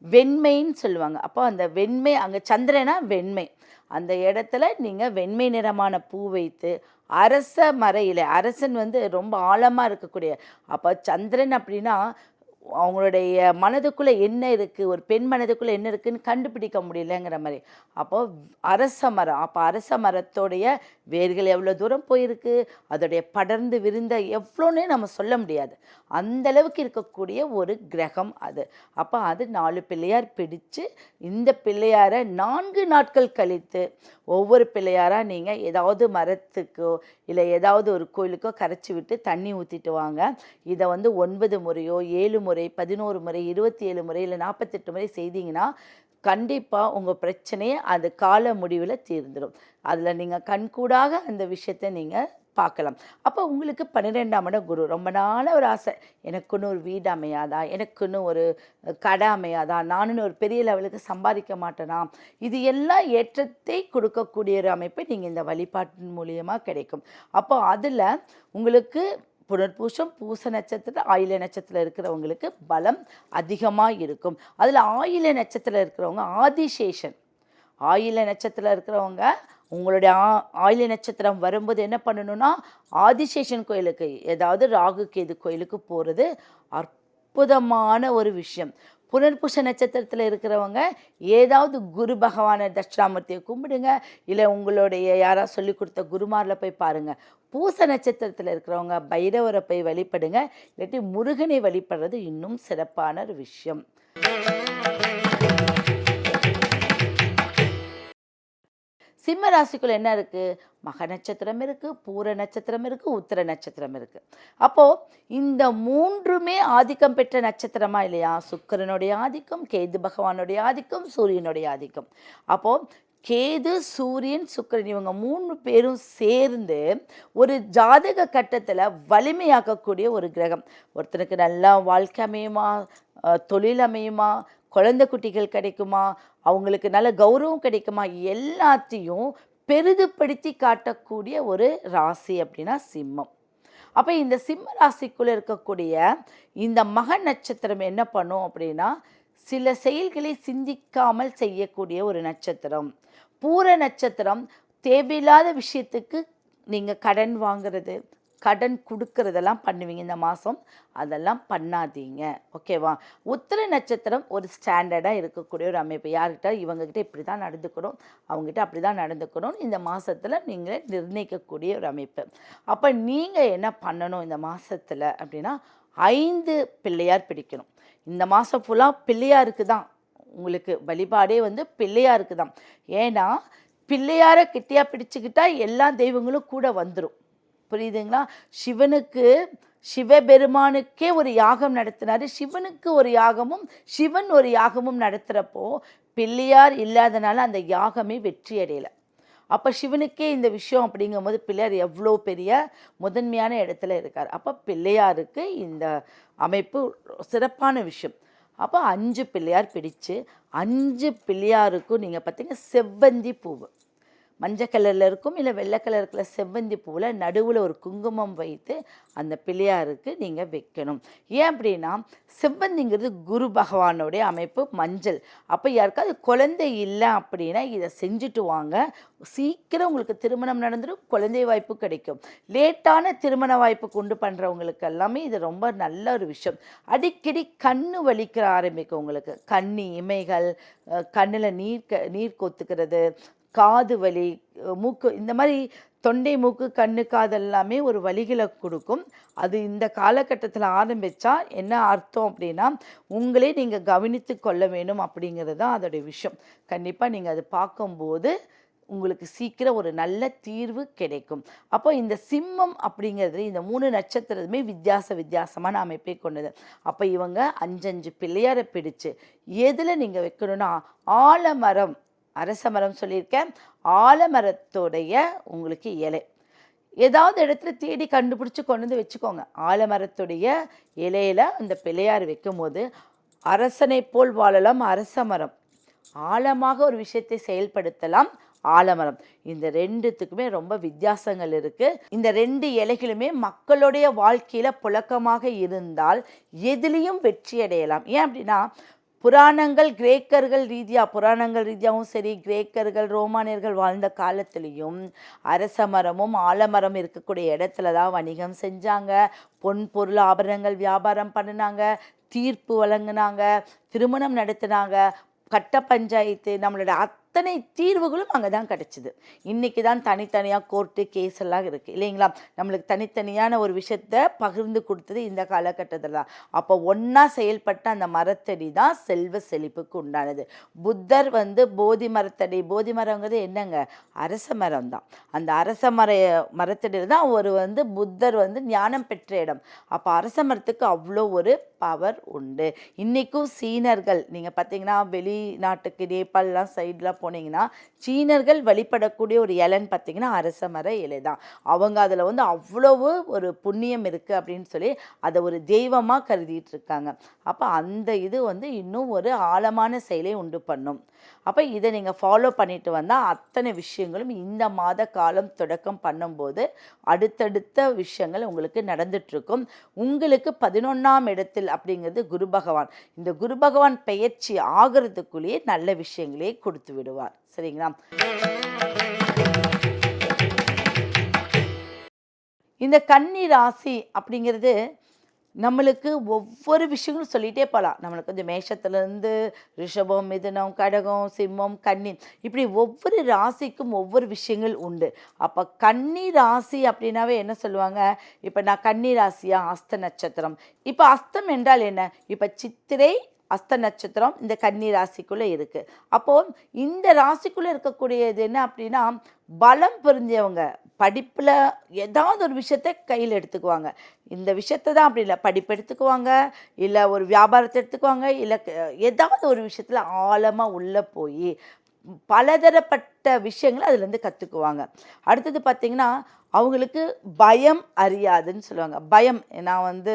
வெண்மைன்னு சொல்லுவாங்க. அப்போ அந்த வெண்மை, அங்கே சந்திரனா வெண்மை, அந்த இடத்துல நீங்கள் வெண்மை நிறமான பூ வைத்து அரச மர இலை, அரசன் வந்து ரொம்ப ஆழமாக இருக்கக்கூடிய, அப்போ சந்திரன் அப்படின்னா அவங்களுடைய மனதுக்குள்ளே என்ன இருக்குது, ஒரு பெண் மனதுக்குள்ளே என்ன இருக்குதுன்னு கண்டுபிடிக்க முடியலங்கிற மாதிரி. அப்போது அரச மரம், அப்போ அரச மரத்தோடைய வேர்கள் எவ்வளோ தூரம் போயிருக்கு, அதோடைய படர்ந்து விரிந்த எவ்வளோன்னே நம்ம சொல்ல முடியாது, அந்தளவுக்கு இருக்கக்கூடிய ஒரு கிரகம் அது. அப்போ அது 4 பிள்ளையார் பிடிச்சு, இந்த பிள்ளையாரை 4 நாட்கள் கழித்து ஒவ்வொரு பிள்ளையாராக நீங்கள் ஏதாவது மரத்துக்கோ இல்லை ஏதாவது ஒரு கோயிலுக்கோ கரைச்சி விட்டு தண்ணி ஊற்றிட்டு வாங்க. இதை வந்து 9 முறையோ 7 முறை 11 முறை 27 முறை இல்லை 48 முறை செய்தீங்கன்னா கண்டிப்பாக உங்கள் பிரச்சனையை அது கால முடிவில் தீர்ந்துடும். அதில் நீங்கள் கண்கூடாக அந்த விஷயத்தை நீங்கள் பார்க்கலாம். அப்போ உங்களுக்கு 12ஆம் இடம் குரு. ரொம்ப நாளாக ஒரு ஆசை, எனக்குன்னு ஒரு வீடு அமையாதா, எனக்குன்னு ஒரு கடை அமையாதா, நானுன்னு ஒரு பெரிய லெவலுக்கு சம்பாதிக்க மாட்டேனா, இது எல்லாம் ஏற்றத்தை கொடுக்கக்கூடிய ஒரு அமைப்பு நீங்கள் இந்த வழிபாட்டின் மூலியமாக கிடைக்கும். அப்போ அதில் உங்களுக்கு புனர்பூசம், பூச நட்சத்திரம், ஆயில்ய நட்சத்திரம் இருக்கிறவங்களுக்கு பலம் அதிகமாக இருக்கும். அதில் ஆயில்ய நட்சத்திரம் இருக்கிறவங்க ஆதிசேஷன், ஆயில்ய நட்சத்திரம் இருக்கிறவங்க உங்களுடைய ஆயில்ய நட்சத்திரம் வரும்போது என்ன பண்ணணும்னா, ஆதிசேஷன் கோயிலுக்கு, ஏதாவது ராகு கேது கோயிலுக்கு போகிறது அற்புதமான ஒரு விஷயம். புனர்பூச நட்சத்திரத்தில் இருக்கிறவங்க ஏதாவது குரு பகவானை தட்சிணாமூர்த்தியை கும்பிடுங்க, இல்லை உங்களுடைய யாராவது சொல்லி கொடுத்த குருமாரில் போய் பாருங்கள். பூச நட்சத்திரத்தில் இருக்கிறவங்க பைரவரை போய் வழிபடுங்க, இல்லாட்டி முருகனை வழிபடுறது இன்னும் சிறப்பான ஒரு விஷயம். சிம்ம ராசிக்குள்ள என்ன இருக்குது? மக நட்சத்திரம் இருக்குது, பூர நட்சத்திரம் இருக்குது, உத்திர நட்சத்திரம் இருக்குது. அப்போது இந்த மூன்றுமே ஆதிக்கம் பெற்ற நட்சத்திரமா இல்லையா? சுக்கிரனுடைய ஆதிக்கம், கேது பகவானுடைய ஆதிக்கம், சூரியனுடைய ஆதிக்கம். அப்போது கேது, சூரியன், சுக்கிரன் இவங்க 3 பேரும் சேர்ந்து ஒரு ஜாதக கட்டத்தில் வலிமையாக்கக்கூடிய ஒரு கிரகம். ஒருத்தனுக்கு நல்லா வாழ்க்கை அமையுமா, தொழில் அமையுமா, குழந்தை குட்டிகள் கிடைக்குமா, அவங்களுக்கு நல்ல கௌரவம் கிடைக்குமா, எல்லாத்தையும் பெரிதுபடுத்தி காட்டக்கூடிய ஒரு ராசி அப்படின்னா சிம்மம். அப்போ இந்த சிம்ம ராசிக்குள்ளே இருக்கக்கூடிய இந்த மக நட்சத்திரம் என்ன பண்ணும் அப்படின்னா, சில செயல்களை சிந்திக்காமல் செய்யக்கூடிய ஒரு நட்சத்திரம். பூர நட்சத்திரம் தேவையில்லாத விஷயத்துக்கு நீங்கள் கடன் வாங்கிறது, கடன் கொடுக்கறதெல்லாம் பண்ணுவீங்க இந்த மாதம், அதெல்லாம் பண்ணாதீங்க, ஓகேவா? உத்திர நட்சத்திரம் ஒரு ஸ்டாண்டர்டாக இருக்கக்கூடிய ஒரு அமைப்பு. யார்கிட்ட இவங்ககிட்ட இப்படி தான் நடந்துக்கணும், அவங்ககிட்ட அப்படி தான் நடந்துக்கணும், இந்த மாதத்தில் நீங்கள் நிர்ணயிக்கக்கூடிய ஒரு அமைப்பு. அப்போ நீங்கள் என்ன பண்ணணும் இந்த மாதத்தில் அப்படின்னா, 5 பிள்ளையார் பிடிக்கணும். இந்த மாதம் ஃபுல்லாக பிள்ளையாருக்கு தான் உங்களுக்கு வழிபாடே பிள்ளையாருக்கு தான். ஏன்னா பிள்ளையாரை கிட்டியாக பிடிச்சிக்கிட்டா எல்லா தெய்வங்களும் கூட வந்துடும். புரியுதுங்களா? சிவபெருமானுக்கே ஒரு யாகம் நடத்தினார். சிவனுக்கு ஒரு யாகமும் சிவன் ஒரு யாகமும் நடத்துகிறப்போ பிள்ளையார் இல்லாதனால அந்த யாகமே வெற்றி அடையலை. அப்போ சிவனுக்கே இந்த விஷயம் அப்படிங்கும்போது பிள்ளையார் எவ்வளோ பெரிய முதன்மையான இடத்துல இருக்கார். அப்போ பிள்ளையாருக்கு இந்த அமைப்பு சிறப்பான விஷயம். அப்போ 5 பிள்ளையார் பிடிச்சு 5 பிள்ளையாருக்கும் நீங்கள் பார்த்தீங்கன்னா செவ்வந்தி பூவு, மஞ்சள் கலரில் இருக்கும் இல்லை வெள்ளை கலர் இருக்கிற செவ்வந்தி பூவில் நடுவில் ஒரு குங்குமம் வைத்து அந்த பிள்ளையாருக்கு நீங்கள் வைக்கணும். ஏன் அப்படின்னா செவ்வந்திங்கிறது குரு பகவானுடைய அமைப்பு, மஞ்சள். அப்போ யாருக்காவது குழந்தை இல்லை அப்படின்னா இதை செஞ்சுட்டு வாங்க, சீக்கிரம் உங்களுக்கு திருமணம் நடந்துடும், குழந்தை வாய்ப்பு கிடைக்கும். லேட்டான திருமண வாய்ப்பு கொண்டு பண்ணுறவங்களுக்கு எல்லாமே இது ரொம்ப நல்ல ஒரு விஷயம். அடிக்கடி கண்ணு வலிக்கிற ஆரம்பிக்கும் உங்களுக்கு, கண்ணி இமைகள், கண்ணில் நீர் கொத்துக்கிறது, காது வலி, மூக்கு, இந்த மாதிரி தொண்டை, மூக்கு, கண்ணு, காது எல்லாமே ஒரு வலிகளை கொடுக்கும். அது இந்த காலகட்டத்தில் ஆரம்பித்தா என்ன அர்த்தம் அப்படின்னா உங்களே நீங்கள் கவனித்து கொள்ள வேணும் அப்படிங்கிறது தான் அதோடைய விஷயம். கண்டிப்பாக நீங்கள் அது பார்க்கும்போது உங்களுக்கு சீக்கிரம் ஒரு நல்ல தீர்வு கிடைக்கும். அப்போ இந்த சிம்மம் அப்படிங்கிறது இந்த 3 நட்சத்திரமே வித்தியாசமான அமைப்பை கொண்டது. அப்போ இவங்க 5 பிள்ளையாரை பிடிச்சு எதில் நீங்கள் வைக்கணும்னா ஆலமரம், அரச மரம் சொல்லியிருக்கேன், ஆலமரத்தோடைய உங்களுக்கு இலை ஏதாவது இடத்துல தேடி கண்டுபிடிச்சி கொண்டு வந்து வச்சுக்கோங்க. ஆலமரத்துடைய இலையில் அந்த பிள்ளையார் வைக்கும்போது அரசனை போல் வாழலாம் அரச மரம், ஆழமாக ஒரு விஷயத்தை செயல்படுத்தலாம் ஆலமரம். இந்த 2த்துக்குமே ரொம்ப வித்தியாசங்கள் இருக்குது. இந்த 2 இலைகளுமே மக்களுடைய வாழ்க்கையில் புழக்கமாக இருந்தால் எதிலையும் வெற்றி அடையலாம். ஏன் அப்படின்னா புராணங்கள் புராணங்கள் ரீதியாகவும் சரி, கிரேக்கர்கள் ரோமானியர்கள் வாழ்ந்த காலத்திலையும் அரச மரமும் ஆலமரம் இருக்கக்கூடிய இடத்துல தான் வணிகம் செஞ்சாங்க, பொன் பொருள் ஆபரணங்கள் வியாபாரம் பண்ணினாங்க, தீர்ப்பு வழங்கினாங்க, திருமணம் நடத்தினாங்க, கட்ட பஞ்சாயத்து, நம்மளோட அத்தனை தீர்வுகளும் அங்கே தான் கிடச்சிது. இன்றைக்கி தான் தனித்தனியாக கோர்ட்டு கேஸ் எல்லாம் இருக்குது இல்லைங்களா? நம்மளுக்கு தனித்தனியான ஒரு விஷயத்தை பகிர்ந்து கொடுத்தது இந்த காலகட்டத்தில் தான். அப்போ ஒன்றா செயல்பட்ட அந்த மரத்தடி தான் செல்வ செழிப்புக்கு உண்டானது. புத்தர் போதி மரத்தடி, போதி மரங்கிறது என்னங்க? அரச மரம் தான். அந்த அரச மரத்தடியில் தான் ஒரு புத்தர் ஞானம் பெற்ற இடம். அப்போ அரச மரத்துக்கு அவ்வளோ ஒரு பவர் உண்டு. இன்றைக்கும் சீனர்கள் நீங்கள் பார்த்தீங்கன்னா வெளிநாட்டுக்கு நேபாளெலாம் சைடில் போனீங்கன்னா சீனர்கள் வழிபடக்கூடிய ஒரு இலைன்னு பார்த்தீங்கன்னா அரச மர இலை தான். அவங்க அதில் அவ்வளவு ஒரு புண்ணியம் இருக்குது அப்படின்னு சொல்லி அதை ஒரு தெய்வமாக கருதிட்டு இருக்காங்க. அப்போ அந்த இது இன்னும் ஒரு ஆழமான செயலை உண்டு பண்ணும். அப்போ இதை நீங்கள் ஃபாலோ பண்ணிட்டு வந்தால் அத்தனை விஷயங்களும் இந்த மாத காலம் தொடக்கம் பண்ணும்போது அடுத்தடுத்த விஷயங்கள் உங்களுக்கு நடந்துட்டுருக்கும். உங்களுக்கு 11ஆம் இடத்தில் அப்படிங்கிறது குரு பகவான். இந்த குரு பகவான் பெயர்ச்சி ஆகிறதுக்குள்ளேயே நல்ல விஷயங்களே கொடுத்து விடுவார். சரிங்களா? இந்த கன்னி ராசி அப்படிங்கிறது நம்மளுக்கு ஒவ்வொரு விஷயங்களும் சொல்லிகிட்டே போகலாம். நம்மளுக்கு வந்து மேஷத்துலேருந்து ரிஷபம், மிதுனம், கடகம், சிம்மம், கன்னி, இப்படி ஒவ்வொரு ராசிக்கும் ஒவ்வொரு விஷயங்கள் உண்டு. அப்போ கன்னி ராசி அப்படின்னாவே என்ன சொல்லுவாங்க, இப்போ நான் கன்னி ராசியா, அஸ்த நட்சத்திரம். இப்போ அஸ்தம் என்றால் என்ன, இப்போ சித்திரை அஸ்த நட்சத்திரம் இந்த கன்னி ராசிக்குள்ளே இருக்குது. அப்போது இந்த ராசிக்குள்ளே இருக்கக்கூடியது என்ன அப்படின்னா, பலம் பொருந்தியவங்க படிப்பில் ஏதாவது ஒரு விஷயத்தை கையில் எடுத்துக்குவாங்க. இந்த விஷயத்தை தான் அப்படி இல்லை, படிப்பு எடுத்துக்குவாங்க, இல்லை ஒரு வியாபாரத்தை எடுத்துக்குவாங்க, இல்லை ஏதாவது ஒரு விஷயத்தில் ஆழமாக உள்ளே போய் பலதரப்பட்ட விஷயங்களை அதுலேருந்து கற்றுக்குவாங்க. அடுத்தது பார்த்திங்கன்னா, அவங்களுக்கு பயம் அறியாதுன்னு சொல்லுவாங்க. பயம், நான் வந்து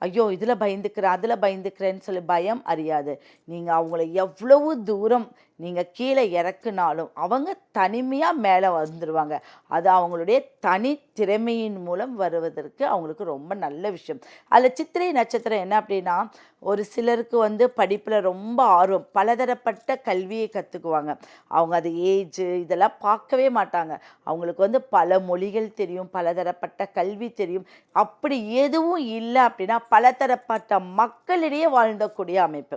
ஐயோ இதில் பயந்துக்கிறேன் அதில் பயந்துக்கிறேன்னு சொல்லி பயம் அறியாது. நீங்கள் அவங்கள எவ்வளவு தூரம் நீங்கள் கீழே இறக்குனாலும் அவங்க தனிமையாக மேலே வந்துடுவாங்க. அது அவங்களுடைய தனித்திறமையின் மூலம் வருவதற்கு அவங்களுக்கு ரொம்ப நல்ல விஷயம். அதில் சித்திரை நட்சத்திரம் என்ன அப்படின்னா, ஒரு சிலருக்கு வந்து படிப்பில் ரொம்ப ஆர்வம், பலதரப்பட்ட கல்வியை கற்றுக்குவாங்க. அவங்க அது ஏஜ் இதெல்லாம் பார்க்கவே மாட்டாங்க. அவங்களுக்கு வந்து பல மொழிகள் தெரியும், பலதரப்பட்ட கல்வி தெரியும். அப்படி எதுவும் இல்லை அப்படின்னா பலதரப்பட்ட மக்களிடையே வாழ்ந்தக்கூடிய அமைப்பு.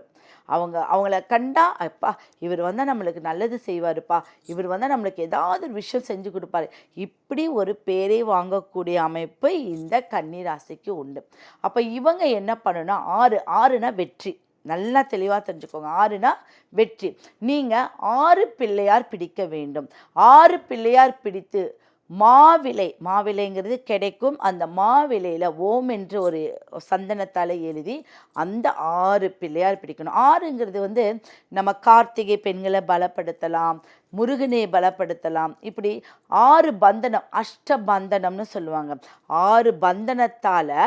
அவங்கள கண்டா அப்பா இவர் வந்தால் நம்மளுக்கு நல்லது செய்வாருப்பா, இவர் வந்தால் நம்மளுக்கு ஏதாவது ஒரு விஷயம் செஞ்சு கொடுப்பாரு, இப்படி ஒரு பேரை வாங்கக்கூடிய அமைப்பு இந்த கன்னி ராசிக்கு உண்டு. அப்போ இவங்க என்ன பண்ணணும்னா, ஆறுனா வெற்றி, நல்லா தெளிவாக தெரிஞ்சுக்கோங்க. 6னா வெற்றி. நீங்கள் 6 பிள்ளையார் பிடிக்க வேண்டும். 6 பிள்ளையார் பிடித்து மாவிலைங்கிறது கிடைக்கும். அந்த மாவிலையில் ஓம் என்று ஒரு சந்தனத்தால் எழுதி அந்த 6 பிள்ளையார் பிடிக்கணும். 6ங்கிறது வந்து நம்ம கார்த்திகை பெண்களை பலப்படுத்தலாம், முருகனை பலப்படுத்தலாம். இப்படி 6 பந்தனம், அஷ்டபந்தனம்னு சொல்லுவாங்க. 6 பந்தனத்தால்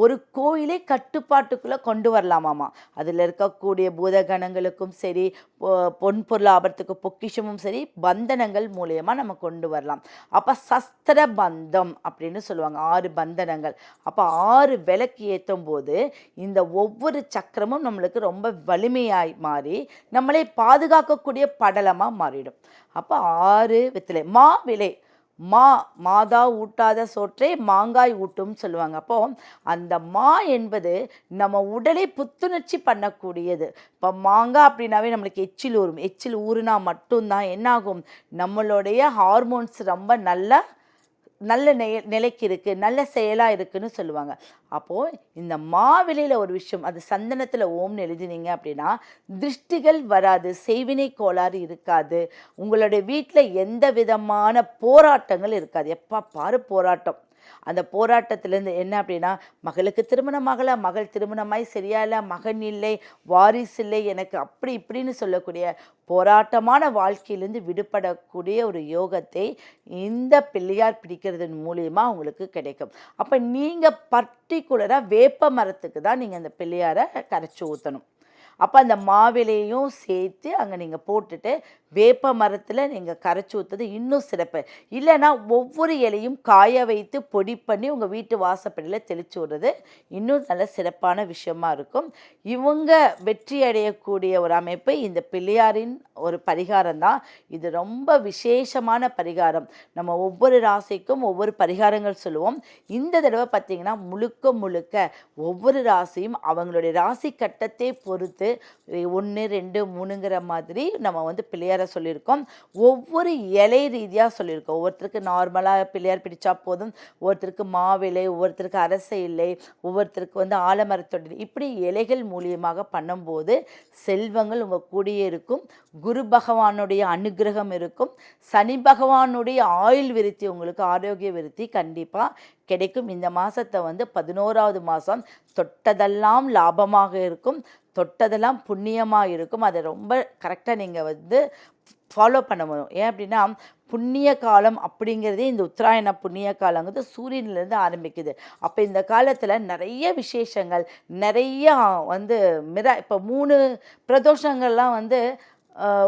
ஒரு கோயிலை கட்டுப்பாட்டுக்குள்ளே கொண்டு வரலாமாமா. அதில் இருக்கக்கூடிய பூதகணங்களுக்கும் சரி, பொன் பொருள் ஆபத்துக்கு பொக்கிஷமும் சரி, பந்தனங்கள் மூலயமா நம்ம கொண்டு வரலாம். அப்போ சஸ்திர பந்தம் அப்படின்னு சொல்லுவாங்க 6 பந்தனங்கள். அப்போ 6 விளக்கு ஏற்றும் போது இந்த ஒவ்வொரு சக்கரமும் நம்மளுக்கு ரொம்ப வலிமையாய் மாறி நம்மளை பாதுகாக்கக்கூடிய படலமாக மாறிடும். அப்போ 6 வெற்றிலை. மாவிலை, மாதா ஊட்டாத சோற்றை மாங்காய் ஊட்டும்னு சொல்லுவாங்க. அப்போது அந்த என்பது நம்ம உடலை புத்துணர்ச்சி பண்ணக்கூடியது. இப்போ மாங்காய் அப்படின்னாவே நம்மளுக்கு எச்சில் ஊறும். எச்சில் ஊறுனா மட்டும்தான் என்னாகும், நம்மளுடைய ஹார்மோன்ஸ் ரொம்ப நல்ல நிலைக்கு இருக்குது, நல்ல செயலாக இருக்குதுன்னு சொல்லுவாங்க. அப்போது இந்த மாவிலையில் ஒரு விஷயம், அது சந்தனத்தில் ஓம்னு எழுதினீங்க அப்படின்னா திருஷ்டிகள் வராது, செய்வினை கோளாறு இருக்காது, உங்களுடைய வீட்டில் எந்த விதமான போராட்டங்கள் இருக்காது. எப்போ பாரு போராட்டம். அந்த போராட்டத்திலேருந்து என்ன அப்படின்னா, மகளுக்கு திருமணம் ஆகலை, மகள் திருமணமாய் சரியா இல்லை, மகன் இல்லை, வாரிசு இல்லை, எனக்கு அப்படி இப்படின்னு சொல்லக்கூடிய போராட்டமான வாழ்க்கையிலேருந்து விடுபடக்கூடிய ஒரு யோகத்தை இந்த பிள்ளையார் பிடிக்கிறதன் மூலியமா உங்களுக்கு கிடைக்கும். அப்போ நீங்கள் பர்டிகுலராக வேப்ப மரத்துக்கு தான் நீங்கள் அந்த பிள்ளையாரை கரைச்சி ஊற்றணும். அப்போ அந்த மாவிலையும் சேர்த்து அங்கே நீங்கள் போட்டுட்டு வேப்ப மரத்தில் நீங்கள் கரைச்சி ஊற்றுறது இன்னும் சிறப்பு. இல்லைன்னா ஒவ்வொரு இலையும் காய வைத்து பொடி பண்ணி உங்கள் வீட்டு வாசப்படியில் தெளித்து விடுறது இன்னும் நல்ல சிறப்பான விஷயமா இருக்கும். இவங்க வெற்றி அடையக்கூடிய ஒரு அமைப்பு இந்த பிள்ளையாரின் ஒரு பரிகாரம் தான். இது ரொம்ப விசேஷமான பரிகாரம். நம்ம ஒவ்வொரு ராசிக்கும் ஒவ்வொரு பரிகாரங்கள் சொல்லுவோம். இந்த தடவை பார்த்திங்கன்னா முழுக்க ஒவ்வொரு ராசியும் அவங்களுடைய ராசி கட்டத்தை பொறுத்து 1 2 3ங்கிற மாதிரி நம்ம வந்து பிள்ளையாரை சொல்லியிருக்கோம். ஒவ்வொரு இலை ரீதியாக சொல்லியிருக்கோம். ஒவ்வொருத்தருக்கு நார்மலாக பிள்ளையார் பிடிச்சா போதும், ஒவ்வொருத்தருக்கு மாவிலை, ஒவ்வொருத்தருக்கு அரச இலை, ஒவ்வொருத்தருக்கு வந்து ஆலமரத்தொடர், இப்படி இலைகள் மூலியமாக பண்ணும்போது செல்வங்கள் உங்கள் கூடியே இருக்கும். குரு பகவானுடைய அனுகிரகம் இருக்கும். சனி பகவானுடைய ஆயுள் விருத்தி, உங்களுக்கு ஆரோக்கிய விருத்தி கண்டிப்பாக கிடைக்கும். இந்த மாதத்தை வந்து 11வது மாதம், தொட்டதெல்லாம் லாபமாக இருக்கும், தொட்டதெல்லாம் புண்ணியமாக இருக்கும். அதை ரொம்ப கரெக்டாக நீங்கள் வந்து ஃபாலோ பண்ண முடியும். ஏன் அப்படின்னா புண்ணிய காலம் அப்படிங்கிறதே இந்த உத்தராயண புண்ணிய காலங்கிறது சூரியனிலேருந்து ஆரம்பிக்குது. அப்போ இந்த காலத்தில் நிறைய விசேஷங்கள், நிறையா வந்து இப்போ 3 பிரதோஷங்கள்லாம் வந்து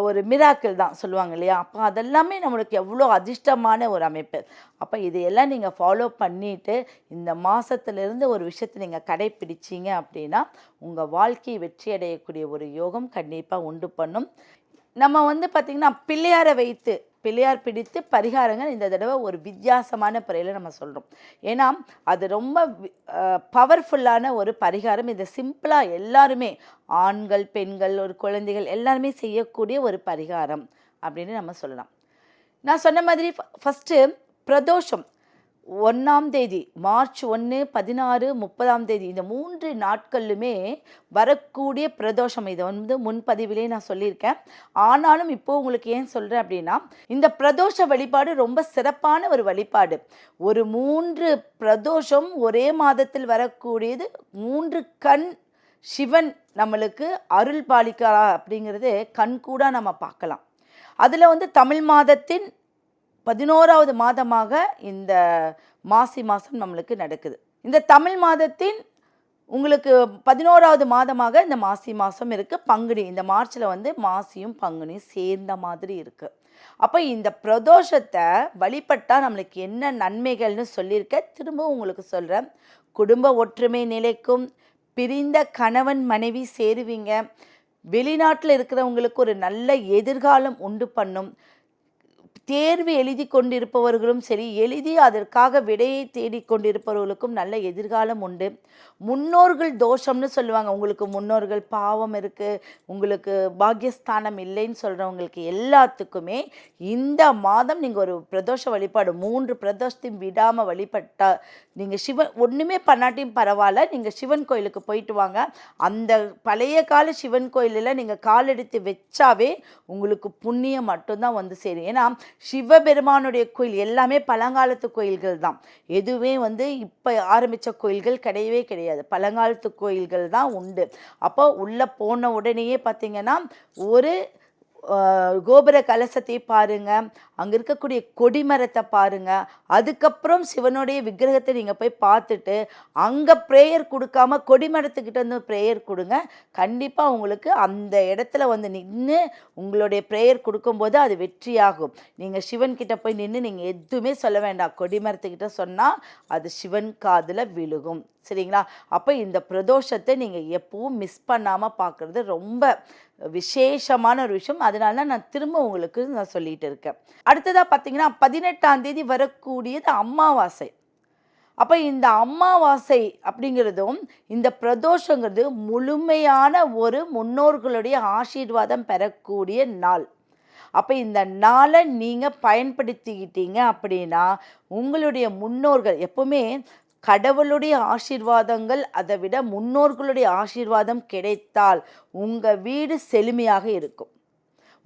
ஒரு மிராக்கிள் தான் சொல்லுவாங்க இல்லையா. அப்போ அதெல்லாமே நம்மளுக்கு எவ்வளோ அதிர்ஷ்டமான ஒரு அமைப்பு. அப்போ இதையெல்லாம் நீங்கள் ஃபாலோ பண்ணிவிட்டு இந்த மாதத்துலேருந்து ஒரு விஷயத்தை நீங்கள் கடைப்பிடிச்சிங்க அப்படின்னா உங்கள் வாழ்க்கையை வெற்றி அடையக்கூடிய ஒரு யோகம் கண்டிப்பாக உண்டு பண்ணும். நம்ம வந்து பார்த்திங்கன்னா பிள்ளையார் பிடித்து பரிகாரங்கள் இந்த தடவை ஒரு வித்தியாசமான முறையில் நம்ம சொல்கிறோம். ஏன்னா அது ரொம்ப பவர்ஃபுல்லான ஒரு பரிகாரம். இதை சிம்பிளாக எல்லாருமே ஆண்கள், பெண்கள், ஒரு குழந்தைகள் எல்லாருமே செய்யக்கூடிய ஒரு பரிகாரம் அப்படின்னு நம்ம சொல்லலாம். நான் சொன்ன மாதிரி ஃபஸ்ட்டு பிரதோஷம் 1ஆம் தேதி மார்ச் 1, 16, 30ஆம் தேதி இந்த 3 நாட்கள்லுமே வரக்கூடிய பிரதோஷம். இதை வந்து முன்பதிவிலே நான் சொல்லியிருக்கேன். ஆனாலும் இப்போ உங்களுக்கு ஏன் சொல்கிறேன் அப்படின்னா, இந்த பிரதோஷ வழிபாடு ரொம்ப சிறப்பான ஒரு வழிபாடு. ஒரு 3 பிரதோஷம் ஒரே மாதத்தில் வரக்கூடியது. 3 கண் சிவன் நம்மளுக்கு அருள் பாலிக்கிறா அப்படிங்கிறது கண்கூட நம்ம பார்க்கலாம். அதில் வந்து தமிழ் மாதத்தின் 11வது மாதமாக இந்த மாசி மாதம் நம்மளுக்கு நடக்குது. இந்த தமிழ் மாதத்தின் உங்களுக்கு 11வது மாதமாக இந்த மாசி மாதம் இருக்குது. பங்குனி, இந்த மார்ச்சில் வந்து மாசியும் பங்குனியும் சேர்ந்த மாதிரி இருக்குது. அப்போ இந்த பிரதோஷத்தை வழிபட்டால் நம்மளுக்கு என்ன நன்மைகள்னு சொல்லியிருக்க, திரும்ப உங்களுக்கு சொல்கிறேன். குடும்ப ஒற்றுமை நிலைக்கும், பிரிந்த கணவன் மனைவி சேருவீங்க, வெளிநாட்டில் இருக்கிறவங்களுக்கு ஒரு நல்ல எதிர்காலம் உண்டு பண்ணும், தேர்வு எழுதி கொண்டிருப்பவர்களும் சரி, எழுதி அதற்காக விடையை தேடிக்கொண்டிருப்பவர்களுக்கும் நல்ல எதிர்காலம் உண்டு. முன்னோர்கள் தோஷம்னு சொல்லுவாங்க. உங்களுக்கு முன்னோர்கள் பாவம் இருக்குது, உங்களுக்கு பாக்கியஸ்தானம் இல்லைன்னு சொல்கிறவங்களுக்கு எல்லாத்துக்குமே இந்த மாதம் நீங்கள் ஒரு பிரதோஷ வழிபாடு 3 பிரதோஷத்தையும் விடாமல் வழிபட்டால், நீங்கள் சிவன் ஒன்றுமே பண்ணாட்டியும் பரவாயில்ல, நீங்கள் சிவன் கோயிலுக்கு போயிட்டு வாங்க. அந்த பழைய கால சிவன் கோயிலில் நீங்கள் காலெடுத்து வச்சாவே உங்களுக்கு புண்ணியம் மட்டும்தான் வந்து சேரும். ஏன்னா சிவபெருமானுடைய கோயில் எல்லாமே பழங்காலத்து கோயில்கள் தான். எதுவுமே வந்து இப்போ ஆரம்பித்த கோயில்கள் கிடையவே கிடையாது. பழங்காலத்து கோயில்கள் தான் உண்டு. அப்போ உள்ளே போன உடனேயே பார்த்தீங்கன்னா ஒரு கோபுர கலசத்தை பாருங்கள், அங்கே இருக்கக்கூடிய கொடிமரத்தை பாருங்கள். அதுக்கப்புறம் சிவனுடைய விக்கிரகத்தை நீங்கள் போய் பார்த்துட்டு அங்கே ப்ரேயர் கொடுக்காம கொடிமரத்துக்கிட்ட வந்து ப்ரேயர் கொடுங்க. கண்டிப்பாக உங்களுக்கு அந்த இடத்துல வந்து நின்று உங்களுடைய ப்ரேயர் கொடுக்கும்போது அது வெற்றியாகும். நீங்கள் சிவன்கிட்ட போய் நின்று நீங்கள் எதுவுமே சொல்ல வேண்டாம், கொடிமரத்துக்கிட்ட சொன்னால் அது சிவன் காதில் விழுகும். சரிங்களா? அப்போ இந்த பிரதோஷத்தை நீங்கள் எப்பவும் மிஸ் பண்ணாமல் பார்க்குறது ரொம்ப விசேஷமான ஒரு விஷயம். அதனால தான் நான் திரும்ப உங்களுக்கு நான் சொல்லிகிட்டு இருக்கேன். அடுத்ததாக பார்த்தீங்கன்னா 18ஆம் தேதி வரக்கூடியது அமாவாசை. அப்போ இந்த அமாவாசை அப்படிங்கிறதும் இந்த பிரதோஷங்கிறது முழுமையான ஒரு முன்னோர்களுடைய ஆசீர்வாதம் பெறக்கூடிய நாள். அப்போ இந்த நாளை நீங்கள் பயன்படுத்திக்கிட்டீங்க அப்படின்னா உங்களுடைய முன்னோர்கள் எப்பவுமே கடவுளுடைய ஆசீர்வாதங்கள் அதை விட முன்னோர்களுடைய ஆசீர்வாதம் கிடைத்தால் உங்கள் வீடு செழுமையாக இருக்கும்,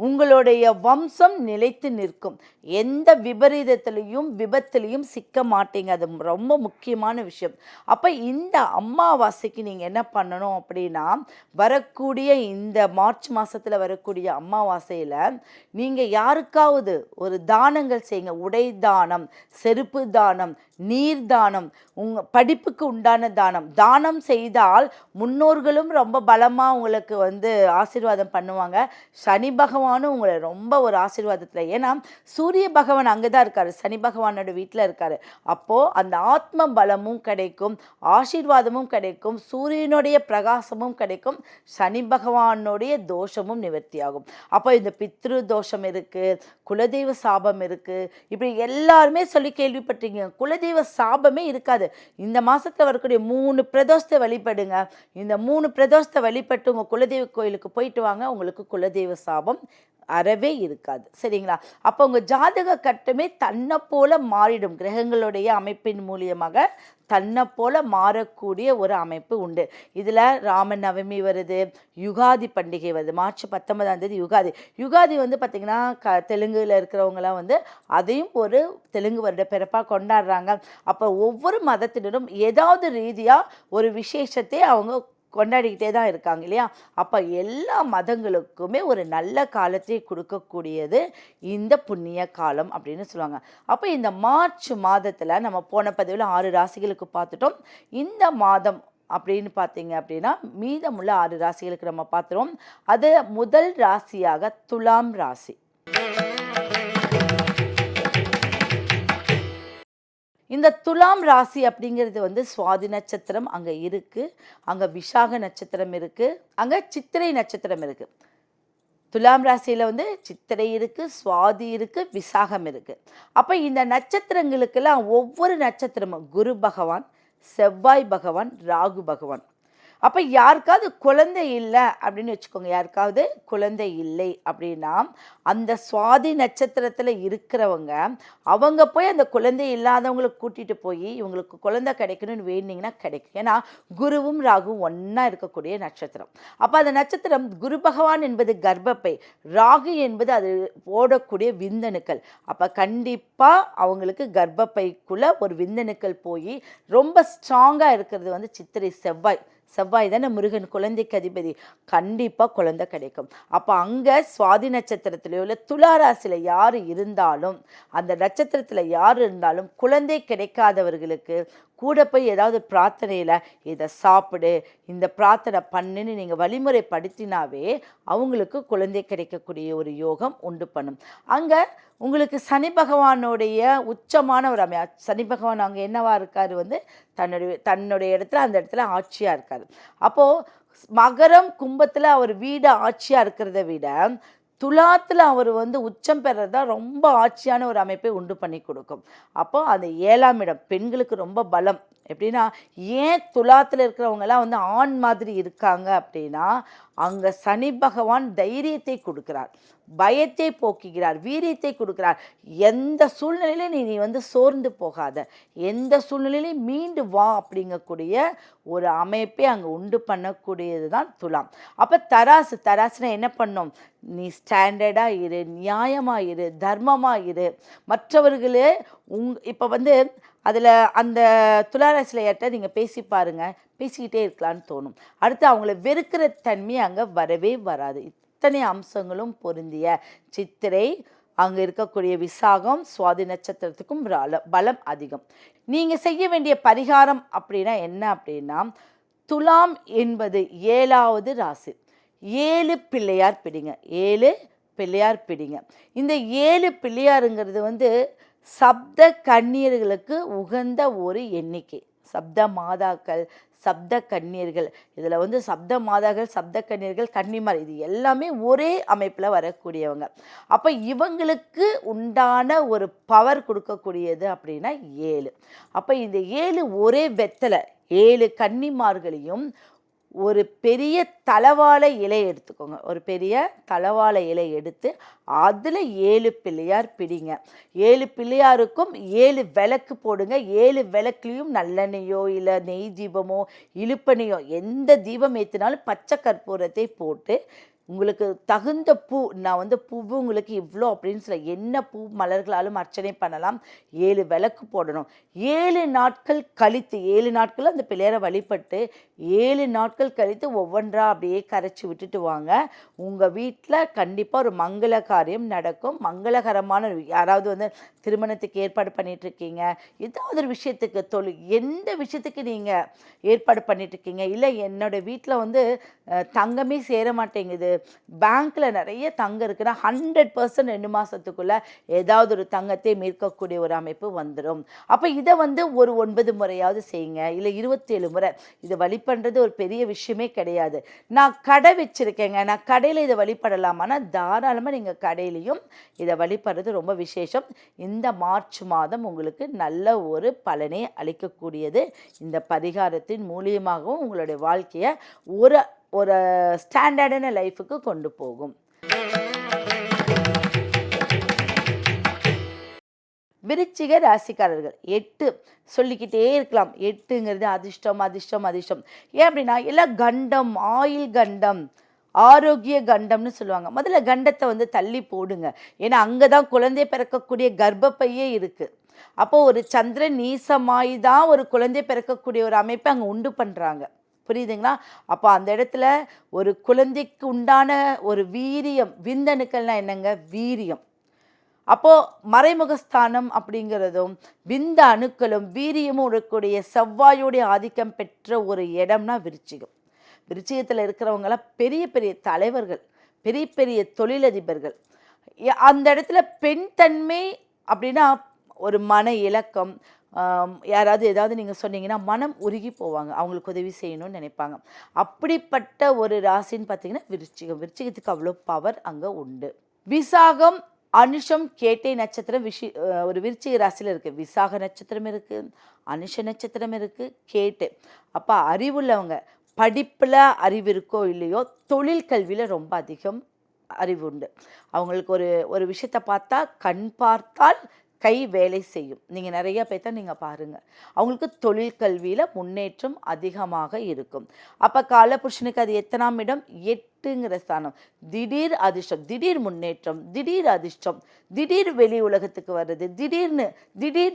உங்களுடைய வம்சம் நிலைத்து நிற்கும், எந்த விபரீதத்திலையும் விபத்துலையும் சிக்க மாட்டீங்க. அது ரொம்ப முக்கியமான விஷயம். அப்போ இந்த அமாவாசைக்கு நீங்கள் என்ன பண்ணணும் அப்படின்னா, வரக்கூடிய இந்த மார்ச் மாதத்தில் வரக்கூடிய அமாவாசையில் நீங்கள் யாருக்காவது ஒரு தானங்கள் செய்யுங்க. உடை தானம், செருப்பு தானம், நீர் தானம், உங்கள் படிப்புக்கு உண்டான தானம். தானம் செய்தால் முன்னோர்களும் ரொம்ப பலமாக உங்களுக்கு வந்து ஆசீர்வாதம் பண்ணுவாங்க. சனி பகவானும் உங்களை ரொம்ப ஒரு ஆசீர்வாதத்தில், ஏன்னா சூரிய பகவான் அங்கே தான் இருக்கார், சனி பகவானோட வீட்டில் இருக்கார். அப்போது அந்த ஆத்ம பலமும் கிடைக்கும், ஆசீர்வாதமும் கிடைக்கும், சூரியனுடைய பிரகாசமும் கிடைக்கும், சனி பகவானுடைய தோஷமும் நிவர்த்தியாகும். அப்போ இந்த பித்ரு தோஷம் இருக்குது, குலதெய்வ சாபம் இருக்குது, இப்படி எல்லாருமே சொல்லி கேள்விப்பட்டீங்க. குலதெய்வ சாபமே இருக்காது. இந்த மாதத்தில் வரக்கூடிய 3 பிரதோஷத்தை வழிபடுங்க. இந்த 3 பிரதோஷத்தை வழிபட்டு உங்கள் குலதெய்வ கோயிலுக்கு போயிட்டு வாங்க. உங்களுக்கு குலதெய்வ சாபம் அறவே இருக்காது. சரிங்களா? அப்போ உங்கள் ஜாதக கட்டமே தன்னை போல மாறிடும். கிரகங்களுடைய அமைப்பின் மூலியமாக தன்னை போல மாறக்கூடிய ஒரு அமைப்பு உண்டு. இதில் ராம நவமி வருது, யுகாதி பண்டிகை வருது, மார்ச் 19ஆம் தேதி யுகாதி. யுகாதி வந்து பார்த்திங்கன்னா தெலுங்குல இருக்கிறவங்களாம் வந்து அதையும் ஒரு தெலுங்கு வருட பிறப்பாக கொண்டாடுறாங்க. அப்போ ஒவ்வொரு மதத்தினரும் ஏதாவது ரீதியாக ஒரு விசேஷத்தை அவங்க கொண்டாடிக்கிட்டே தான் இருக்காங்க இல்லையா? அப்போ எல்லா மதங்களுக்குமே ஒரு நல்ல காலத்தை கொடுக்கக்கூடியது இந்த புண்ணிய காலம் அப்படின்னு சொல்லுவாங்க. அப்போ இந்த மார்ச் மாதத்தில் நம்ம போன பதிவில் 6 ராசிகளுக்கு பார்த்துட்டோம். இந்த மாதம் அப்படின்னு பார்த்தீங்க அப்படின்னா மீதமுள்ள 6 ராசிகளுக்கு நம்ம பார்த்துருவோம். அது முதல் ராசியாக துலாம் ராசி. இந்த துலாம் ராசி அப்படிங்கிறது வந்து சுவாதி நட்சத்திரம் அங்கே இருக்குது, அங்கே விஷாக நட்சத்திரம் இருக்குது, அங்கே சித்திரை நட்சத்திரம் இருக்குது. துலாம் ராசியில் வந்து சித்திரை இருக்குது, சுவாதி இருக்குது, விசாகம் இருக்குது. அப்போ இந்த நட்சத்திரங்களுக்கெல்லாம் ஒவ்வொரு நட்சத்திரமும் குரு பகவான், செவ்வாய் பகவான், ராகு பகவான். அப்போ யாருக்காவது குழந்தை இல்லை அப்படின்னு வச்சுக்கோங்க, யாருக்காவது குழந்தை இல்லை அப்படின்னா அந்த சுவாதி நட்சத்திரத்தில் இருக்கிறவங்க அவங்க போய் அந்த குழந்தை இல்லாதவங்களை கூட்டிகிட்டு போய் இவங்களுக்கு குழந்தை கிடைக்கணும்னு வேண்டிங்கன்னா கிடைக்கும். ஏன்னா குருவும் ராகுவும் ஒன்றா இருக்கக்கூடிய நட்சத்திரம். அப்போ அந்த நட்சத்திரம் குரு பகவான் என்பது கர்ப்பப்பை, ராகு என்பது அது ஓடக்கூடிய விந்தணுக்கள். அப்போ கண்டிப்பாக அவங்களுக்கு கர்ப்பப்பைக்குள்ளே ஒரு விந்தணுக்கள் போய் ரொம்ப ஸ்ட்ராங்காக இருக்கிறது வந்து சித்திரை செவ்வாய் தானே முருகன் குழந்தைக்கு அதிபதி. கண்டிப்பாக குழந்தை கிடைக்கும். அப்போ அங்கே சுவாதி நட்சத்திரத்திலையோ இல்லை துளாராசியில் யார் இருந்தாலும், அந்த நட்சத்திரத்தில் யார் இருந்தாலும் குழந்தை கிடைக்காதவர்களுக்கு கூட போய் ஏதாவது பிரார்த்தனையில் இதை சாப்பிடு, இந்த பிரார்த்தனை பண்ணுன்னு நீங்கள் வழிமுறைப்படுத்தினாவே அவங்களுக்கு குழந்தை கிடைக்கக்கூடிய ஒரு யோகம் உண்டு பண்ணும். அங்கே உங்களுக்கு சனி பகவானுடைய உச்சமான ஒரு சனி பகவான் அங்கே என்னவா இருக்கார் வந்து தன்னுடைய இடத்துல அந்த இடத்துல ஆட்சியாக இருக்கார். அப்போது மகரம் கும்பத்தில் அவர் வீடு ஆட்சியாக இருக்கிறத விட துலாத்தில் அவர் வந்து உச்சம் பெறது தான் ரொம்ப ஆட்சியான ஒரு அமைப்பை உண்டு பண்ணி கொடுக்கும். அப்போது அந்த 7ஆம் இடம் பெண்களுக்கு ரொம்ப பலம். எப்படின்னா ஏன் துலாத்தில் இருக்கிறவங்கெல்லாம் வந்து ஆண் மாதிரி இருக்காங்க அப்படின்னா அங்கே சனி பகவான் தைரியத்தை கொடுக்கிறார், பயத்தை போக்குகிறார், வீரியத்தை கொடுக்கிறார். எந்த சூழ்நிலையிலும் நீ வந்து சோர்ந்து போகாத, எந்த சூழ்நிலையிலையும் மீண்டு வா அப்படிங்கக்கூடிய ஒரு அமைப்பை அங்கே உண்டு பண்ணக்கூடியது தான் துலாம். அப்போ தராசுனா என்ன பண்ணும், நீ ஸ்டாண்டர்டாக இரு, நியாயமாக இரு, தர்மமாக இரு. மற்றவர்களே இப்போ வந்து அதில் அந்த துளாராசியில் ஏற்ற நீங்கள் பேசி பாருங்கள், பேசிக்கிட்டே இருக்கலான்னு தோணும். அடுத்து அவங்கள வெறுக்கிற தன்மை அங்கே வரவே வராது. இத்தனை அம்சங்களும் பொருந்திய சித்திரை, அங்கே இருக்கக்கூடிய விசாகம், சுவாதி நட்சத்திரத்துக்கும் பலம் அதிகம். நீங்கள் செய்ய வேண்டிய பரிகாரம் அப்படின்னா என்ன அப்படின்னா, துலாம் என்பது 7வது ராசி. 7 பிள்ளையார் பிடிங்க, 7 பிள்ளையார் பிடிங்க. இந்த 7 பிள்ளையாருங்கிறது வந்து சப்த கன்னியர்களுக்கு உகந்த ஒரு எண்ணிக்கை. சப்த மாதாக்கள், சப்த கன்னியர்கள், இதில் வந்து சப்த மாதாக்கள், சப்த கன்னியர்கள், கன்னிமார், இது எல்லாமே ஒரே அமைப்பில் வரக்கூடியவங்க. அப்போ இவங்களுக்கு உண்டான ஒரு பவர் கொடுக்கக்கூடியது அப்படின்னா 7. அப்போ இந்த 7 ஒரே வெத்தலை 7 கன்னிமார்களையும் ஒரு பெரிய தலவாழை இலை எடுத்துக்கோங்க, ஒரு பெரிய தலவாழை இலை எடுத்து அதில் 7 பிள்ளையார் பிடிங்க. 7 பிள்ளையாருக்கும் 7 விளக்கு போடுங்க. 7 விளக்குலேயும் நல்லெண்ணெயோ இல்லை நெய் தீபமோ இழுப்பெண்ணையோ எந்த தீபம் ஏற்றினாலும் பச்சை கற்பூரத்தை போட்டு உங்களுக்கு தகுந்த பூ, நான் வந்து பூவு உங்களுக்கு இவ்வளோ அப்படின்னு சொல்ல என்ன பூ மலர்களாலும் அர்ச்சனை பண்ணலாம். 7 விளக்கு போடணும். 7 நாட்கள் கழித்து 7 நாட்கள் அந்த பிள்ளையாரை வழிபட்டு 7 நாட்கள் கழித்து ஒவ்வொன்றா அப்படியே கரைச்சி விட்டுட்டு வாங்க. உங்கள் வீட்டில் கண்டிப்பாக ஒரு மங்கள காரியம் நடக்கும். மங்களகரமான யாராவது வந்து திருமணத்துக்கு ஏற்பாடு பண்ணிகிட்ருக்கீங்க, ஏதாவது ஒரு விஷயத்துக்கு எந்த விஷயத்துக்கு நீங்கள் ஏற்பாடு பண்ணிகிட்ருக்கீங்க, இல்லை என்னோடய வீட்டில் வந்து தங்கமே சேர மாட்டேங்குது, பேங்க்கில் நிறைய தங்கம் இருக்குன்னா 100% 2 மாதத்துக்குள்ளே ஏதாவது ஒரு தங்கத்தை மீட்கக்கூடிய ஒரு அமைப்பு வந்துடும். அப்போ இதை வந்து ஒரு 9 முறையாவது செய்யுங்க, இல்லை 27 முறை. இதை வழிபடுறது ஒரு பெரிய விஷயமே கிடையாது. நான் கடை வச்சுருக்கேங்க, நான் கடையில் இதை வழிபடலாமான்னா தாராளமாக நீங்கள் கடையிலையும் இதை வழிபடுறது ரொம்ப விசேஷம். இந்த மார்ச் மாதம் உங்களுக்கு நல்ல ஒரு பலனை அளிக்கக்கூடியது. இந்த பரிகாரத்தின் மூலியமாகவும் உங்களுடைய வாழ்க்கையை ஒரு ஸ்டாண்டர்டான லைஃபுக்கு கொண்டு போகும். விருச்சிக ராசிக்காரர்கள் 8 சொல்லிக்கிட்டே இருக்கலாம். 8ங்கிறது அதிர்ஷ்டம் அதிர்ஷ்டம் அதிர்ஷ்டம். ஏன் அப்படின்னா எல்லாம் கண்டம், ஆயில் கண்டம், ஆரோக்கிய கண்டம்னு சொல்லுவாங்க. முதல்ல கண்டத்தை வந்து தள்ளி போடுங்க. ஏன்னா அங்கே தான் குழந்தை பிறக்கக்கூடிய கர்ப்பப்பையே இருக்குது. அப்போது ஒரு சந்திரன் நீசமாய் தான் ஒரு குழந்தை பிறக்கக்கூடிய ஒரு அமைப்பை அங்கே உண்டு பண்ணுறாங்க. புரியுதுங்களா? அப்போ அந்த இடத்துல ஒரு குழந்தைக்கு உண்டான ஒரு வீரியம், விந்தணுக்கள்னா என்னங்க, வீரியம். அப்போது மறைமுகஸ்தானம் அப்படிங்கிறதும் விந்த அணுக்களும் வீரியமும் இருக்கக்கூடிய செவ்வாயோடைய ஆதிக்கம் பெற்ற ஒரு இடம்னா விருச்சிகம். விருச்சிகத்தில் இருக்கிறவங்களாம் பெரிய பெரிய தலைவர்கள், பெரிய பெரிய தொழிலதிபர்கள். அந்த இடத்துல பெண் தன்மை அப்படின்னா ஒரு மன இலக்கம், யாராவது ஏதாவது நீங்கள் சொன்னீங்கன்னா மனம் உருகி போவாங்க, அவங்களுக்கு உதவி செய்யணும்னு நினைப்பாங்க. அப்படிப்பட்ட ஒரு ராசின்னு பார்த்தீங்கன்னா விருச்சிகம். விருச்சிகத்துக்கு அவ்வளோ பவர் அங்கே உண்டு. விசாகம், அனுஷம், கேட்டை நட்சத்திரம் ஒரு விருச்சிக ராசியில் இருக்குது. விசாக நட்சத்திரம் இருக்குது, அனுஷ நட்சத்திரம் இருக்குது, கேட்டு. அப்போ அறிவுள்ளவங்க, படிப்பில் அறிவு இருக்கோ இல்லையோ தொழில் கல்வியில் ரொம்ப அதிகம் அறிவு உண்டு. அவங்களுக்கு ஒரு விஷயத்தை பார்த்தா கண் பார்த்தால் கை வேலை செய்யும். நீங்கள் நிறைய பேர்த்த நீங்கள் பாருங்கள், அவங்களுக்கு தொழில் கல்வியில் முன்னேற்றம் அதிகமாக இருக்கும். அப்போ காலபுருஷனுக்கு அது எத்தனாம் இடம்? 8ங்கிற ஸ்தானம். திடீர் அதிர்ஷ்டம், திடீர் முன்னேற்றம், திடீர் அதிர்ஷ்டம், திடீர் வெளி உலகத்துக்கு வர்றது,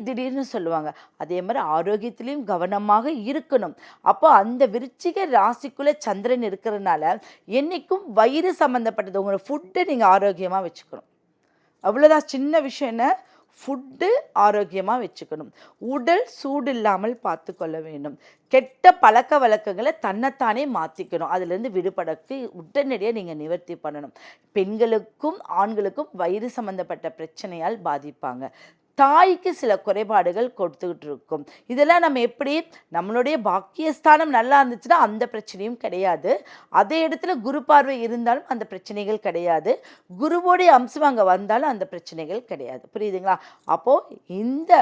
திடீர்னு சொல்லுவாங்க. அதே மாதிரி ஆரோக்கியத்திலையும் கவனமாக இருக்கணும். அப்போ அந்த விருச்சிக ராசிக்குள்ளே சந்திரன் இருக்கிறதுனால என்றைக்கும் வயிறு சம்மந்தப்பட்டது உங்களோட ஃபுட்டை நீங்கள் ஆரோக்கியமாக வச்சுக்கணும். அவ்வளோதான். சின்ன விஷயம் என்ன? ஃபுட்டு ஆரோக்கியமாக வச்சுக்கணும். உடல் சூடு இல்லாமல் பார்த்து கொள்ள வேண்டும். கெட்ட பழக்க வழக்கங்களை தன்னைத்தானே மாற்றிக்கணும். அதுலேருந்து விடுபடக்கு உடனடியாக நீங்கள் நிவர்த்தி பண்ணணும். பெண்களுக்கும் ஆண்களுக்கும் வயிறு சம்மந்தப்பட்ட பிரச்சனையால் பாதிப்பாங்க. தாய்க்கு சில குறைபாடுகள் கொடுத்துக்கிட்டு இருக்கும். இதெல்லாம் நம்ம எப்படி, நம்மளுடைய பாக்கியஸ்தானம் நல்லா இருந்துச்சுன்னா அந்த பிரச்சனையும் கிடையாது. அதே இடத்துல குரு பார்வை இருந்தாலும் அந்த பிரச்சனைகள் கிடையாது. குருவோடைய அம்சம் அங்கே வந்தாலும் அந்த பிரச்சனைகள் கிடையாது. புரியுதுங்களா? அப்போது இந்த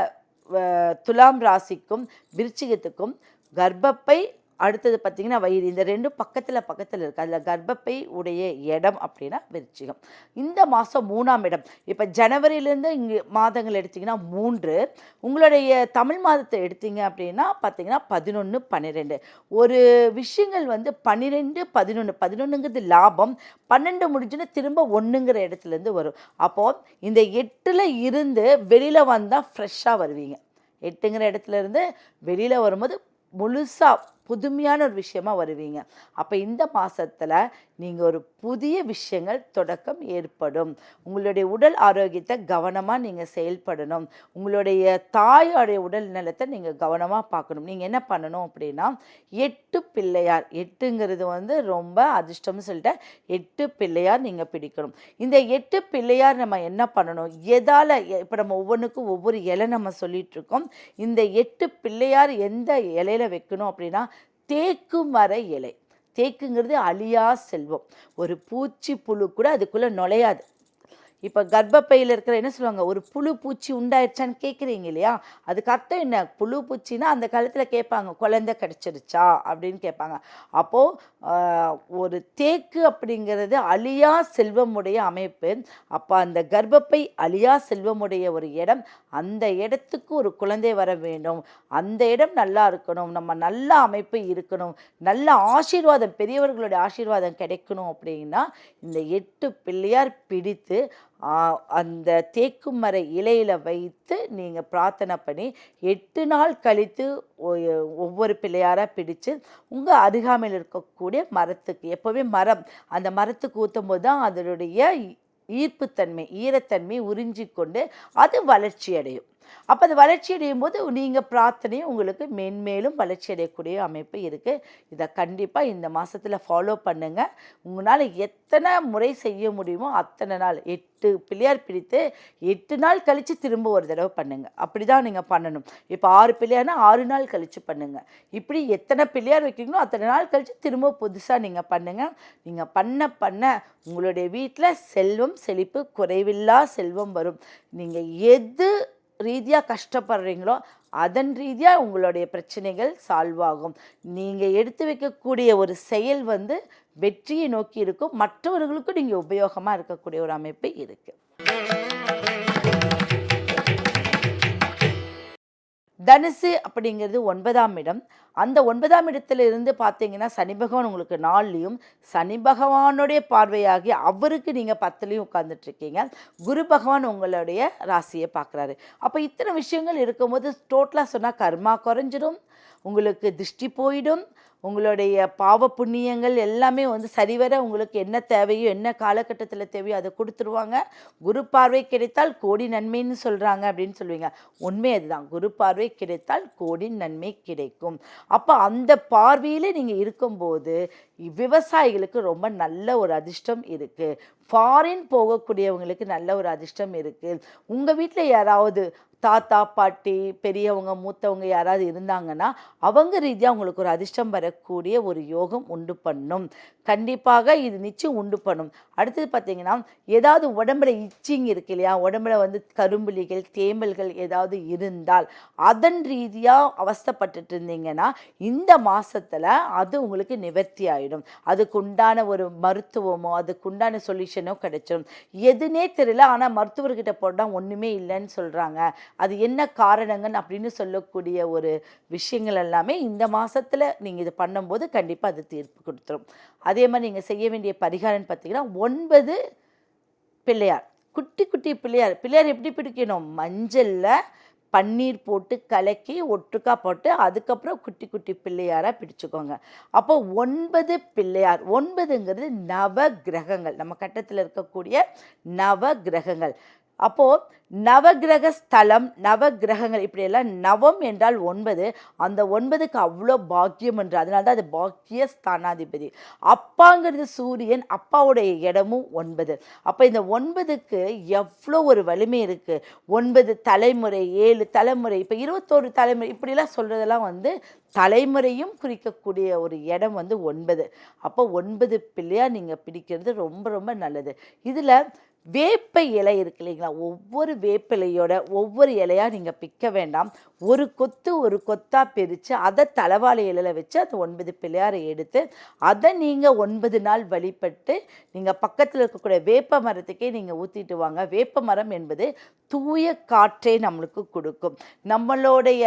துலாம் ராசிக்கும் விருச்சிகத்துக்கும் கர்ப்பப்பை, அடுத்தது பார்த்திங்கன்னா வயிறு, இந்த ரெண்டும் பக்கத்தில் இருக்குது. அதில் கர்ப்பப்பை உடைய இடம் அப்படின்னா விருச்சிகம். இந்த மாதம் 3ஆம் இடம். இப்போ ஜனவரியிலேருந்து இங்கே மாதங்கள் எடுத்திங்கன்னா 3, உங்களுடைய தமிழ் மாதத்தை எடுத்தீங்க அப்படின்னா பார்த்திங்கன்னா 11, 12. ஒரு விஷயங்கள் 12, 11, 11ங்கிறது லாபம், 12 முடிஞ்சுன்னா திரும்ப 1ங்கிற இடத்துலேருந்து வரும். அப்போது இந்த 8ல் இருந்து வெளியில் வந்தால் ஃப்ரெஷ்ஷாக வருவீங்க. 8ங்கிற இடத்துல இருந்து வெளியில் வரும்போது முழுசாக புதுமையான ஒரு விஷயமா வருவீங்க. அப்போ இந்த மாதத்தில் நீங்கள் ஒரு புதிய விஷயங்கள் தொடக்கம் ஏற்படும். உங்களுடைய உடல் ஆரோக்கியத்தை கவனமாக நீங்கள் செயல்படணும். உங்களுடைய தாயோடைய உடல் நலத்தை நீங்கள் கவனமாக பார்க்கணும். நீங்கள் என்ன பண்ணணும் அப்படின்னா 8 பிள்ளையார், 8ங்கிறது ரொம்ப அதிர்ஷ்டம்னு சொல்லிட்டு 8 பிள்ளையார் நீங்கள் பிடிக்கணும். இந்த 8 பிள்ளையார் நம்ம என்ன பண்ணணும், எதால், இப்போ நம்ம ஒவ்வொன்றுக்கும் ஒவ்வொரு இலை நம்ம சொல்லிகிட்ருக்கோம். இந்த 8 பிள்ளையார் எந்த இலையில் வைக்கணும் அப்படின்னா தேக்கு மர இலை. தேக்குங்கிறது அழியா செல்வம். ஒரு பூச்சி புழு கூட அதுக்குள்ளே நுழையாது. இப்போ கர்ப்பப்பையில் இருக்கிற என்ன சொல்லுவாங்க, ஒரு புழு பூச்சி உண்டாயிடுச்சான்னு கேட்குறீங்க இல்லையா? அதுக்கு அர்த்தம் என்ன? புழு பூச்சின்னா அந்த காலத்தில் கேட்பாங்க, குழந்தை கிடச்சிருச்சா அப்படின்னு கேட்பாங்க. அப்போது ஒரு தேக்கு அப்படிங்கிறது அழியா செல்வமுடைய அமைப்பு. அப்போ அந்த கர்ப்பப்பை அழியா செல்வமுடைய ஒரு இடம். அந்த இடத்துக்கு ஒரு குழந்தை வர வேண்டும், அந்த இடம் நல்லா இருக்கணும், நம்ம நல்ல அமைப்பு இருக்கணும், நல்ல ஆசீர்வாதம், பெரியவர்களுடைய ஆசீர்வாதம் கிடைக்கணும் அப்படின்னா இந்த 8 பிள்ளையார் பிடித்து அந்த தேக்கு மர இலையில் வைத்து நீங்கள் பிரார்த்தனை பண்ணி 8 நாள் கழித்து ஒவ்வொரு பிள்ளையாராக பிடிச்சு உங்கள் அருகாமையில் இருக்கக்கூடிய மரத்துக்கு, எப்போவுமே மரம், அந்த மரத்துக்கு ஊற்றும் போது தான் அதனுடைய ஈர்ப்புத்தன்மை, ஈரத்தன்மை உறிஞ்சிக்கொண்டு அது வளர்ச்சி அடையும். அப்போ அது வளர்ச்சி அடையும் போது நீங்கள் பிரார்த்தனையும் உங்களுக்கு மென்மேலும் வளர்ச்சி அடையக்கூடிய அமைப்பு இருக்குது. இதை கண்டிப்பாக இந்த மாதத்தில் ஃபாலோ பண்ணுங்கள். உங்களால் எத்தனை முறை செய்ய முடியுமோ அத்தனை நாள் 8 பிள்ளையார் பிடித்து 8 நாள் கழித்து திரும்ப ஒரு தடவை பண்ணுங்கள். அப்படி தான் நீங்கள் பண்ணணும். இப்போ 6 பிள்ளையார்னா 6 நாள் கழித்து பண்ணுங்கள். இப்படி எத்தனை பிள்ளையார் வைக்கிறீங்களோ அத்தனை நாள் கழித்து திரும்ப புதுசாக நீங்கள் பண்ணுங்கள். நீங்கள் பண்ண உங்களுடைய வீட்டில் செல்வம் செழிப்பு, குறைவில்லா செல்வம் வரும். நீங்கள் எது ரீதியாக கஷ்டப்படுறீங்களோ அதன் ரீதியாக உங்களுடைய பிரச்சனைகள் சால்வ் ஆகும். நீங்கள் எடுத்து வைக்கக்கூடிய ஒரு செயல் வெற்றியை நோக்கி இருக்கும். மற்றவர்களுக்கும் நீங்கள் உபயோகமாக இருக்கக்கூடிய ஒரு அமைப்பு இருக்குது. தனுசு அப்படிங்கிறது 9ஆம் இடம். அந்த 9ஆம் இடத்துல இருந்து பார்த்தீங்கன்னா சனி பகவான் உங்களுக்கு 4லையும், சனி பகவானுடைய பார்வையாகி அவருக்கு நீங்கள் 10லையும் உட்காந்துட்ருக்கீங்க. குரு பகவான் உங்களுடைய ராசியை பார்க்குறாரு. அப்போ இத்தனை விஷயங்கள் இருக்கும்போது டோட்டலாக சொன்னால் கர்மா குறைஞ்சிடும், உங்களுக்கு திருஷ்டி போயிடும், உங்களுடைய பாவ புண்ணியங்கள் எல்லாமே வந்து சரிவர உங்களுக்கு என்ன தேவையோ என்ன காலகட்டத்தில் தேவையோ அதை கொடுத்துருவாங்க. குரு பார்வை கிடைத்தால் கோடி நன்மைன்னு சொல்கிறாங்க அப்படின்னு சொல்லுவீங்க. உண்மை அதுதான். குரு பார்வை கிடைத்தால் கோடி நன்மை கிடைக்கும். அப்போ அந்த பார்வையிலே நீங்கள் இருக்கும்போது விவசாயிகளுக்கு ரொம்ப நல்ல ஒரு அதிர்ஷ்டம் இருக்குது. ஃபாரின் போகக்கூடியவங்களுக்கு நல்ல ஒரு அதிர்ஷ்டம் இருக்குது. உங்கள் வீட்டில் யாராவது தாத்தா பாட்டி பெரியவங்க மூத்தவங்க யாராவது இருந்தாங்கன்னா அவங்க ரீதியாக உங்களுக்கு ஒரு அதிர்ஷ்டம் வரக்கூடிய ஒரு யோகம் உண்டு பண்ணும். கண்டிப்பாக இது நிச்சயம் உண்டு பண்ணும். அடுத்தது பார்த்தீங்கன்னா, ஏதாவது உடம்புல இச்சிங் இருக்கு இல்லையா, உடம்புல வந்து கரும்புலிகள் தேம்பல்கள் ஏதாவது இருந்தால் அதன் ரீதியாக அவஸ்தைப்பட்டுட்டு இருந்தீங்கன்னா இந்த மாதத்தில் அது உங்களுக்கு நிவர்த்தி ஆகிடும். அதுக்குண்டான ஒரு மருத்துவமோ அதுக்குண்டான சொல்யூஷனோ கிடைச்சிடும். எதுனே தெரியல, ஆனால் மருத்துவர்கிட்ட போட்டால் ஒன்றுமே இல்லைன்னு சொல்கிறாங்க. அது என்ன காரணங்கன்னு அப்படின்னு சொல்லக்கூடிய ஒரு விஷயங்கள் எல்லாமே இந்த மாதத்தில் நீங்கள் இது பண்ணும்போது கண்டிப்பாக அது தீர்ப்பு கொடுத்துரும். அதே மாதிரி நீங்கள் செய்ய வேண்டிய பரிகாரம்னு பார்த்தீங்கன்னா 9 பிள்ளையார், குட்டி குட்டி பிள்ளையார். பிள்ளையார் எப்படி பிடிக்கணும்? மஞ்சளில் பன்னீர் போட்டு கலக்கி ஒட்டுக்கா போட்டு அதுக்கப்புறம் குட்டி குட்டி பிள்ளையாராக பிடிச்சிக்கோங்க. அப்போ 9 பிள்ளையார். 9ங்கிறது நவ கிரகங்கள், நம்ம கட்டத்தில் இருக்கக்கூடிய நவ கிரகங்கள். அப்போது நவகிரக ஸ்தலம் நவகிரகங்கள் இப்படியெல்லாம் நவம் என்றால் 9. அந்த 9க்கு அவ்வளோ பாக்கியம் என்று, அதனால தான் அது பாக்கிய ஸ்தானாதிபதி. அப்பாங்கிறது சூரியன், அப்பாவுடைய இடமும் 9. அப்போ இந்த 9க்கு எவ்வளோ ஒரு வலிமை இருக்குது. 9 தலைமுறை 7 தலைமுறை இப்போ 21 தலைமுறை இப்படிலாம் சொல்கிறதெல்லாம் வந்து தலைமுறையும் குறிக்கக்கூடிய ஒரு இடம் வந்து 9. அப்போ 9 பிள்ளையாக நீங்கள் பிடிக்கிறது ரொம்ப ரொம்ப நல்லது. இதில் வேப்ப இலை இருக்கு இல்லைங்களா, ஒவ்வொரு வேப்பிலையோட ஒவ்வொரு இலையாக நீங்கள் பிக்க வேண்டாம். ஒரு கொத்து ஒரு கொத்தாக பிரித்து அதை தலைவாழை இலையில் வச்சு அந்த 9 பிள்ளையாரை எடுத்து அதை நீங்கள் 9 நாள் வழிபட்டு நீங்கள் பக்கத்தில் இருக்கக்கூடிய வேப்ப மரத்துக்கே நீங்கள் ஊற்றிட்டு வாங்க. வேப்ப மரம் என்பது தூய காற்றை நம்மளுக்கு கொடுக்கும். நம்மளுடைய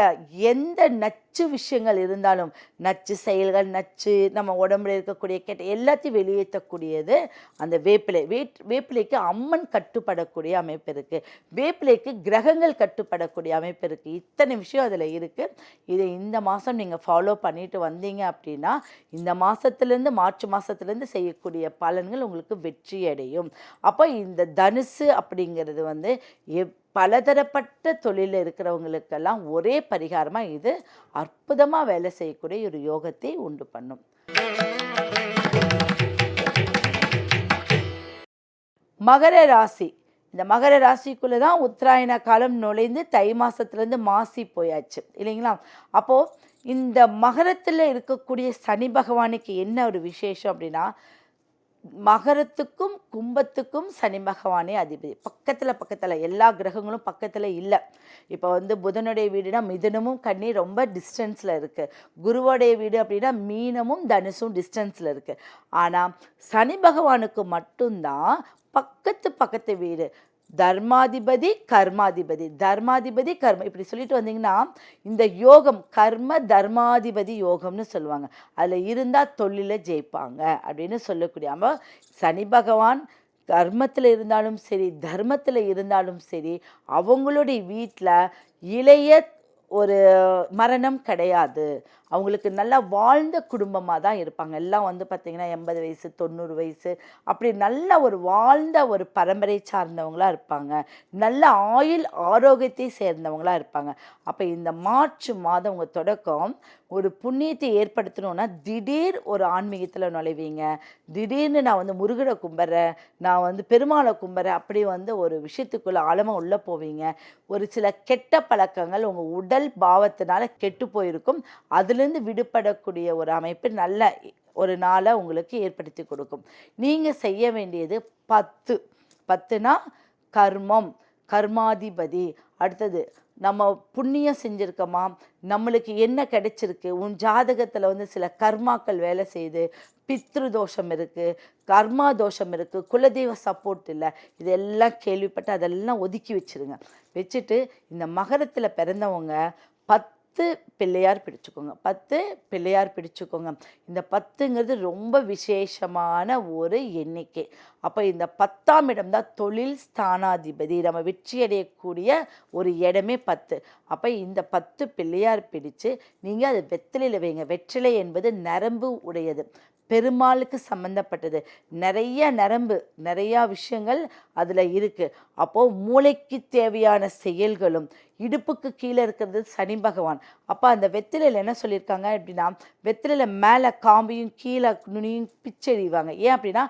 எந்த நச்சு விஷயங்கள் இருந்தாலும், நச்சு செயல்கள், நச்சு நம்ம உடம்புல இருக்கக்கூடிய கெட்ட எல்லாத்தையும் வெளியேற்றக்கூடியது அந்த வேப்பிலை. வேப்பிலைக்கு அம்மன் கட்டுப்படக்கூடிய அமைப்பு இருக்குது. வேப்பிலைக்கு கிரகங்கள் கட்டுப்படக்கூடிய அமைப்பு இருக்குது. இத்தனை விஷயம் அதில் இருக்குது. இதை இந்த மாதம் நீங்கள் ஃபாலோ பண்ணிட்டு வந்தீங்க அப்படின்னா இந்த மாதத்துலேருந்து மார்ச் மாதத்துலேருந்து செய்யக்கூடிய பலன்கள் உங்களுக்கு வெற்றி அடையும். அப்போ இந்த தனுசு அப்படிங்கிறது வந்து பலதரப்பட்ட தொழிலில் இருக்கிறவங்களுக்கெல்லாம் ஒரே பரிகாரமாக இது அற்புதமாக வேலை செய்யக்கூடிய ஒரு யோகத்தை உண்டு பண்ணும். மகர ராசி. இந்த மகர ராசிக்குள்ளே தான் உத்தராயண காலம் நுழைந்து தை மாதத்துலேருந்து மாசி போயாச்சு இல்லைங்களா. அப்போது இந்த மகரத்தில் இருக்கக்கூடிய சனி பகவானுக்கு என்ன ஒரு விசேஷம் அப்படின்னா, மகரத்துக்கும் கும்பத்துக்கும் சனி பகவானே அதிபதி. பக்கத்தில் எல்லா கிரகங்களும் பக்கத்தில் இல்லை. இப்போ வந்து புதனுடைய வீடுனா மிதுனமும் கன்னி ரொம்ப டிஸ்டன்ஸில் இருக்குது. குருவோடைய வீடு அப்படின்னா மீனமும் தனுசும் டிஸ்டன்ஸில் இருக்குது. ஆனால் சனி பகவானுக்கு மட்டும்தான் பக்கத்து வீடு. தர்மாதிபதி கர்மாதிபதி, தர்மாதிபதி கர்ம இப்படி சொல்லிட்டு வந்தீங்கன்னா இந்த யோகம் கர்ம தர்மாதிபதி யோகம்னு சொல்லுவாங்க. அதில் இருந்தால் தொழிலை ஜெயிப்பாங்க அப்படின்னு சொல்லக்கூடிய. அப்போ சனி பகவான் கர்மத்தில் இருந்தாலும் சரி தர்மத்தில் இருந்தாலும் சரி அவங்களுடைய வீட்டில் இளைய ஒரு மரணம் கிடையாது. அவங்களுக்கு நல்லா வாழ்ந்த குடும்பமாக தான் இருப்பாங்க. எல்லாம் வந்து பார்த்திங்கன்னா 80 வயசு 90 வயசு அப்படி நல்ல ஒரு வாழ்ந்த ஒரு பரம்பரை சார்ந்தவங்களாக இருப்பாங்க. நல்ல ஆயுள் ஆரோக்கியத்தை சேர்ந்தவங்களாக இருப்பாங்க. அப்போ இந்த மார்ச் மாதம் உங்கள் தொடக்கம் ஒரு புண்ணியத்தை ஏற்படுத்தணுன்னா திடீர் ஒரு ஆன்மீகத்தில் நுழைவீங்க. திடீர்னு நான் வந்து முருகனை கும்பிட்றேன், நான் வந்து பெருமாளை கும்பிட்றேன், அப்படி வந்து ஒரு விஷயத்துக்குள்ளே ஆழமாக உள்ளே போவீங்க. ஒரு சில கெட்ட பழக்கங்கள் உங்கள் உடல் பாவத்தினால கெட்டு போயிருக்கும். அதுலேருந்து விடுபடக்கூடிய ஒரு அமைப்பு நல்ல ஒரு நாளை உங்களுக்கு ஏற்படுத்தி கொடுக்கும். நீங்கள் செய்ய வேண்டியது 10னா கர்மம் கர்மாதிபதி. அடுத்தது நம்ம புண்ணியம் செஞ்சுருக்கோமா, நம்மளுக்கு என்ன கிடைச்சிருக்கு, உன் ஜாதகத்தில் வந்து சில கர்மாக்கள் வேலை செய்யுது, பித்ரு தோஷம் இருக்குது, கர்மா தோஷம் இருக்குது, குலதெய்வ சப்போர்ட் இல்லை, இதெல்லாம் கேள்விப்பட்டு அதெல்லாம் ஒதுக்கி வச்சுருங்க. வச்சுட்டு இந்த மகரத்தில் பிறந்தவங்க 10 பிள்ளையார் பிடிச்சுக்கோங்க, 10 பிள்ளையார் பிடிச்சுக்கோங்க. இந்த 10ங்கிறது ரொம்ப விசேஷமான ஒரு எண்ணிக்கை. அப்போ இந்த 10ஆம் இடம் தான் தொழில் ஸ்தானாதிபதி, நம்ம வெற்றி அடையக்கூடிய ஒரு இடமே 10. அப்போ இந்த 10 பிள்ளையார் பிடிச்சு நீங்கள் அதை வெற்றிலையில் வைங்க. வெற்றிலை என்பது நரம்பு உடையது, பெருமாளுக்கு சம்மந்தப்பட்டது. நிறைய நரம்பு, நிறையா விஷயங்கள் அதில் இருக்குது. அப்போது மூளைக்கு தேவையான செயல்களும், இடுப்புக்கு கீழே இருக்கிறது சனி பகவான். அப்போ அந்த வெற்றிலையில் என்ன சொல்லியிருக்காங்க அப்படின்னா, வெற்றிலையில் மேலே காம்பையும் கீழே நுனியும் பிச்செறிவாங்க. ஏன் அப்படின்னா,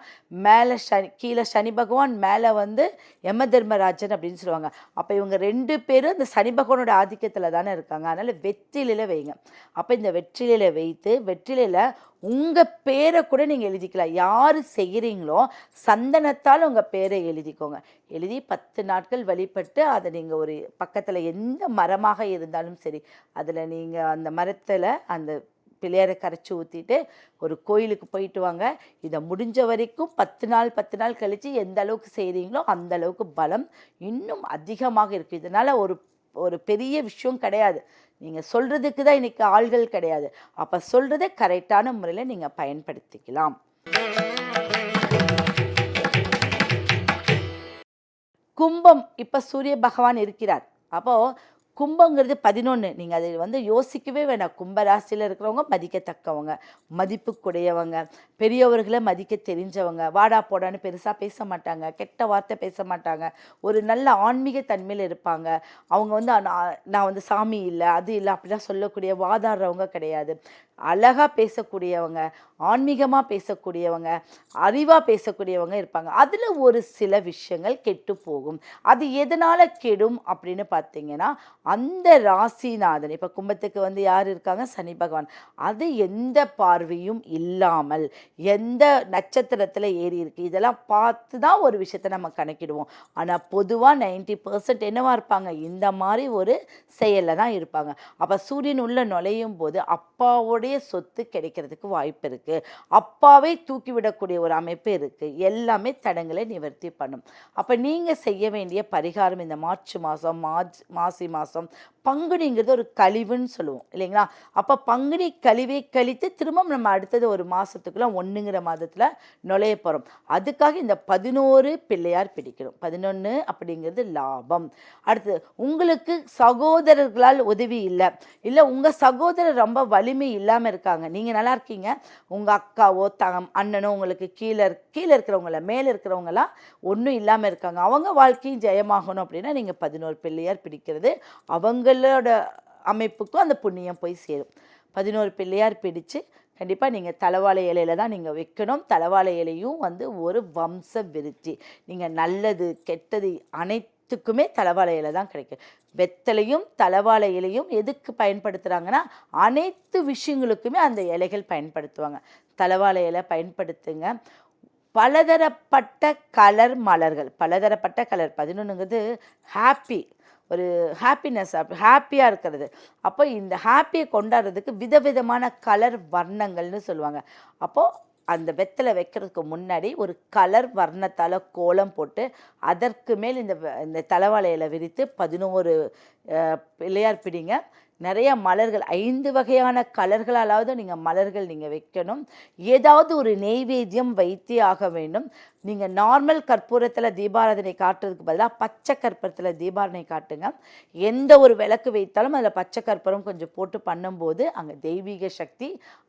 மேலே கீழே சனி பகவான், மேலே வந்து யம தர்மராஜன் அப்படின்னு சொல்லுவாங்க. அப்போ இவங்க 2 பேரும் இந்த சனி பகவானோட ஆதிக்கத்தில் தானே இருக்காங்க. அதனால் வெற்றிலையில் வைங்க. அப்போ இந்த வெற்றிலையில் வைத்து, வெற்றிலையில் உங்கள் பேரை கூட நீங்கள் எழுதிக்கலாம். யார் செய்கிறீங்களோ சந்தனத்தால் உங்கள் பேரை எழுதிக்கோங்க. எழுதி 10 நாட்கள் வழிபட்டு அதை நீங்கள் ஒரு பக்கத்தில் எந்த மரமாக இருந்தாலும் சரி, அதில் நீங்கள் அந்த மரத்தில் அந்த பிள்ளையாரை கரைச்சி ஊற்றிட்டு ஒரு கோயிலுக்கு போயிட்டு வாங்க. இதை முடிஞ்ச வரைக்கும் 10 நாள் கழித்து எந்த அளவுக்கு செய்கிறீங்களோ அந்த அளவுக்கு பலம் இன்னும் அதிகமாக இருக்குது. இதனால் ஒரு பெரிய விஷயம் கிடையாது. நீங்கள் சொல்கிறதுக்கு தான் இன்றைக்கி ஆள்கள் கிடையாது. அப்போ சொல்கிறத கரெக்டான முறையில் நீங்கள் பயன்படுத்திக்கலாம். கும்பம், இப்போ சூரிய பகவான் இருக்கிறார். அப்போது கும்பங்கிறது 11. நீங்கள் அதை வந்து யோசிக்கவே வேணாம். கும்பராசியில் இருக்கிறவங்க மதிக்கத்தக்கவங்க, மதிப்புக்குடையவங்க, பெரியவர்களை மதிக்க தெரிஞ்சவங்க, வாடா போடான்னு பெருசாக பேச மாட்டாங்க, கெட்ட வார்த்தை பேச மாட்டாங்க, ஒரு நல்ல ஆன்மீக தன்மையில் இருப்பாங்க. அவங்க வந்து நான் வந்து சாமி இல்லை அது இல்லை அப்படிலாம் சொல்லக்கூடிய வாதாடுறவங்க கிடையாது. அழகாக பேசக்கூடியவங்க, ஆன்மீகமாக பேசக்கூடியவங்க, அறிவாக பேசக்கூடியவங்க இருப்பாங்க. அதில் ஒரு சில விஷயங்கள் கெட்டு போகும். அது எதனால் கெடும் அப்படின்னு பார்த்தீங்கன்னா, அந்த ராசிநாதன், இப்போ கும்பத்துக்கு வந்து யார் இருக்காங்க? சனி பகவான். அது எந்த பார்வையும் இல்லாமல் எந்த நட்சத்திரத்தில் ஏறி இருக்குது இதெல்லாம் பார்த்து தான் ஒரு விஷயத்தை நம்ம கணக்கிடுவோம். ஆனால் பொதுவாக 90% என்னவா இருப்பாங்க? இந்த மாதிரி ஒரு செயலில் தான் இருப்பாங்க. அப்போ சூரியன் உள்ள நுழையும் போது அப்பாவோடைய சொத்து கிடைக்கிறதுக்கு வாய்ப்பு இருக்குது. அப்பாவை தூக்கிவிடக்கூடிய ஒரு அமைப்பு இருக்குது. எல்லாமே தடங்களை நிவர்த்தி பண்ணும். அப்போ நீங்கள் செய்ய வேண்டிய பரிகாரம், இந்த மார்ச் மாதம், மாசி மாதம் பங்குனிங்கிறது ஒரு கழிவுன்னு சொல்லுவோம் இல்லைங்களா? அப்போ பங்குனி கழிவை கழித்து திரும்ப நம்ம அடுத்தது ஒரு மாதத்துக்குள்ள 1ங்கிற மாதத்தில் நுழைய போகிறோம். அதுக்காக இந்த 11 பிள்ளையார் பிடிக்கணும். 11 அப்படிங்கிறது லாபம். அடுத்தது, உங்களுக்கு சகோதரர்களால் உதவி இல்லை உங்கள் சகோதரர் ரொம்ப வலிமை இல்லாமல் இருக்காங்க, நீங்கள் நல்லா இருக்கீங்க, உங்கள் அக்காவோ அண்ணனோ உங்களுக்கு கீழே இருக்கிறவங்கள மேலே இருக்கிறவங்களாம் ஒன்றும் இல்லாமல் இருக்காங்க, அவங்க வாழ்க்கையும் ஜெயமாகணும் அப்படின்னா நீங்கள் 11 பிள்ளையார் பிடிக்கிறது அவங்களோட அமைப்புக்கும் அந்த புண்ணியம் போய் சேரும். 11 பிள்ளையார் பிடிச்சு கண்டிப்பாக நீங்கள் தலவாழை இலையில தான் நீங்கள் வைக்கணும். தலவாழை இலையும் வந்து ஒரு வம்ச விருத்தி. நீங்கள் நல்லது கெட்டது அனைத்துக்குமே தலவாழை இலை தான் கிடைக்கும். வெத்தலையும் தலவாழை இலையும் எதுக்கு பயன்படுத்துகிறாங்கன்னா, அனைத்து விஷயங்களுக்குமே அந்த இலைகள் பயன்படுத்துவாங்க. தலவாழை இலை பயன்படுத்துங்க. பலதரப்பட்ட கலர் மலர்கள், பலதரப்பட்ட கலர் 11ங்கிறது ஹாப்பி, ஒரு ஹாப்பினஸ், ஹாப்பியாக இருக்கிறது. அப்போ இந்த ஹாப்பியை கொண்டாடுறதுக்கு விதவிதமான கலர் வர்ணங்கள்னு சொல்லுவாங்க. அப்போது அந்த வெத்தலை வைக்கிறதுக்கு முன்னாடி ஒரு கலர் வர்ணத்தால் கோலம் போட்டு அதற்கு மேல் இந்த தலவாழையில் விரித்து 11 பிள்ளையார் பிடிங்க. நிறைய மலர்கள், 5 வகையான கலர்களாலாவது நீங்கள் மலர்கள் நீங்கள் வைக்கணும். ஏதாவது ஒரு நெய்வேத்தியம் வைத்தே ஆக வேண்டும். நீங்கள் நார்மல் கற்பூரத்தில் தீபாராதனை காட்டுறதுக்கு பதிலாக பச்சை கற்பூரத்தில் தீபாராதனை காட்டுங்க. எந்த ஒரு விளக்கு வைத்தாலும் அதில் பச்சை கற்பூரம் கொஞ்சம் போட்டு பண்ணும்போது அங்கே தெய்வீக சக்தி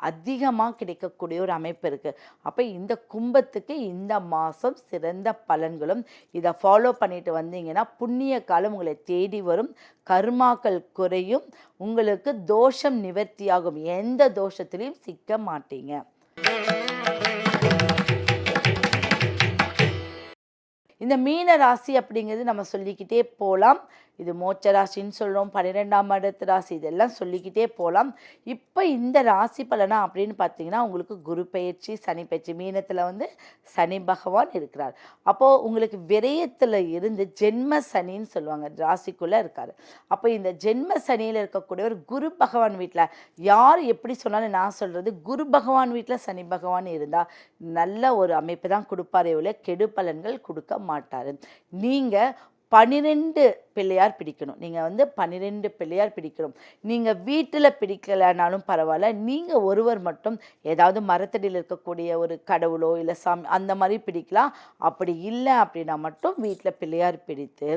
அதிகமாக கிடைக்கக்கூடிய ஒரு அமைப்பு இருக்குது. அப்போ இந்த கும்பத்துக்கு இந்த மாதம் சிறந்த பலன்களும், இதை ஃபாலோ பண்ணிட்டு வந்தீங்கன்னா புண்ணிய காலம் உங்களை தேடி வரும், கர்மாக்கள் குறையும், உங்களுக்கு தோஷம் நிவர்த்தியாகும், எந்த தோஷத்திலையும் சிக்க மாட்டீங்க. இந்த மீன ராசி அப்படிங்கிறது நம்ம சொல்லிக்கிட்டே போகலாம். இது மோட்ச ராசின்னு சொல்கிறோம், 12ஆம் இடத்து ராசி, இதெல்லாம் சொல்லிக்கிட்டே போகலாம். இப்போ இந்த ராசி பலனா அப்படின்னு பார்த்தீங்கன்னா, உங்களுக்கு குரு பயிற்சி, சனி பயிற்சி. மீனத்தில் வந்து சனி பகவான் இருக்கிறார். அப்போது உங்களுக்கு விரயத்தில் இருந்து ஜென்ம சனின்னு சொல்லுவாங்க, ராசிக்குள்ளே இருக்கார். அப்போ இந்த ஜென்ம சனியில் இருக்கக்கூடியவர் குரு பகவான் வீட்டில், யார் எப்படி சொன்னாலும் நான் சொல்கிறது, குரு பகவான் வீட்டில் சனி பகவான் இருந்தால் நல்ல ஒரு அமைப்பு தான் கொடுப்பாரே ஒழிய கெடு பலன்கள் கொடுக்க மாட்டார். நீங்கள் 12 பிள்ளையார் பிடிக்கணும். நீங்கள் வந்து 12 பிள்ளையார் பிடிக்கணும். நீங்கள் வீட்டில் பிடிக்கலைனாலும் பரவாயில்ல, நீங்கள் ஒருவர் மட்டும் ஏதாவது மரத்தடியில் இருக்கக்கூடிய ஒரு கடவுளோ இல்லை சாமி அந்த மாதிரி பிடிக்கலாம். அப்படி இல்லை அப்படின்னா மட்டும் வீட்டில் பிள்ளையார் பிடித்து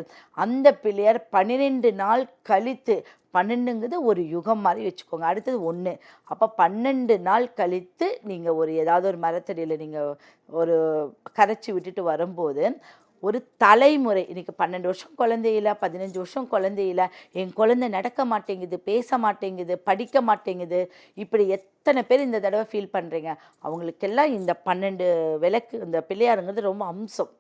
அந்த பிள்ளையார் 12 நாள் கழித்து, 12ங்கிறது ஒரு யுகம் மாதிரி வச்சுக்கோங்க. அடுத்தது 1, அப்போ 12 நாள் கழித்து நீங்கள் ஒரு ஏதாவது ஒரு மரத்தடியில் நீங்கள் ஒரு கரைச்சி விட்டுட்டு வரும்போது ஒரு தலைமுறை, இன்றைக்கி 12 வருஷம் குழந்தையில, 15 வருஷம் குழந்தையில, என் குழந்தை நடக்க மாட்டேங்குது, பேச மாட்டேங்குது, படிக்க மாட்டேங்குது, இப்படி எத்தனை பேர் இந்த தடவை ஃபீல் பண்ணுறீங்க? அவங்களுக்கெல்லாம் இந்த 12 விளக்கு, இந்த பிள்ளையாருங்கிறது ரொம்ப அம்சம்.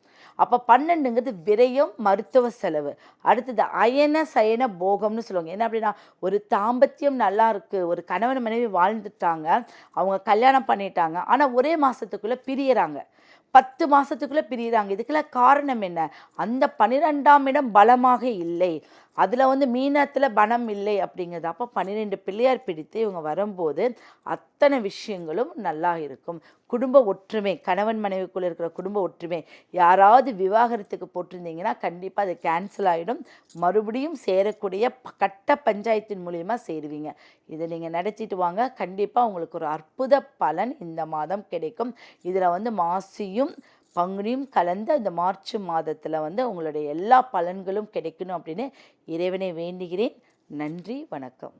அப்போ 12ங்கிறது விரயம், மருத்துவ செலவு. அடுத்தது அயன சயன போகம்னு சொல்லுவாங்க. என்ன அப்படின்னா, ஒரு தாம்பத்தியம் நல்லா இருக்குது, ஒரு கணவன் மனைவி வாழ்ந்துட்டாங்க, அவங்க கல்யாணம் பண்ணிட்டாங்க, ஆனால் ஒரே மாதத்துக்குள்ளே பிரியறாங்க, 10 மாதத்துக்குள்ளே பிரியிறாங்க. இதுக்கெல்லாம் காரணம் என்ன? அந்த 12ஆம் இடம் பலமாக இல்லை, அதில் வந்து மீனத்தில் பலம் இல்லை அப்படிங்கிறது. அப்போ 12 பிள்ளையார் பிடித்து இவங்க வரும்போது அத்தனை விஷயங்களும் நல்லா இருக்கும். குடும்ப ஒற்றுமை, கணவன் மனைவிக்குள்ளே இருக்கிற குடும்ப ஒற்றுமை, யாராவது விவாகரத்துக்கு போட்டிருந்தீங்கன்னா கண்டிப்பாக அது கேன்சல் ஆகிடும். மறுபடியும் சேரக்கூடிய கட்ட பஞ்சாயத்தின் மூலிமா சேருவீங்க. இதை நீங்கள் நடத்திட்டு வாங்க, கண்டிப்பாக உங்களுக்கு ஒரு அற்புத பலன் இந்த மாதம் கிடைக்கும். இதில் வந்து மாசியும் பங்குனியும் கலந்த இந்த மார்ச் மாதத்தில் வந்து உங்களுடைய எல்லா பலன்களும் கிடைக்கணும் அப்படின்னு இறைவனை வேண்டுகிறேன். நன்றி, வணக்கம்.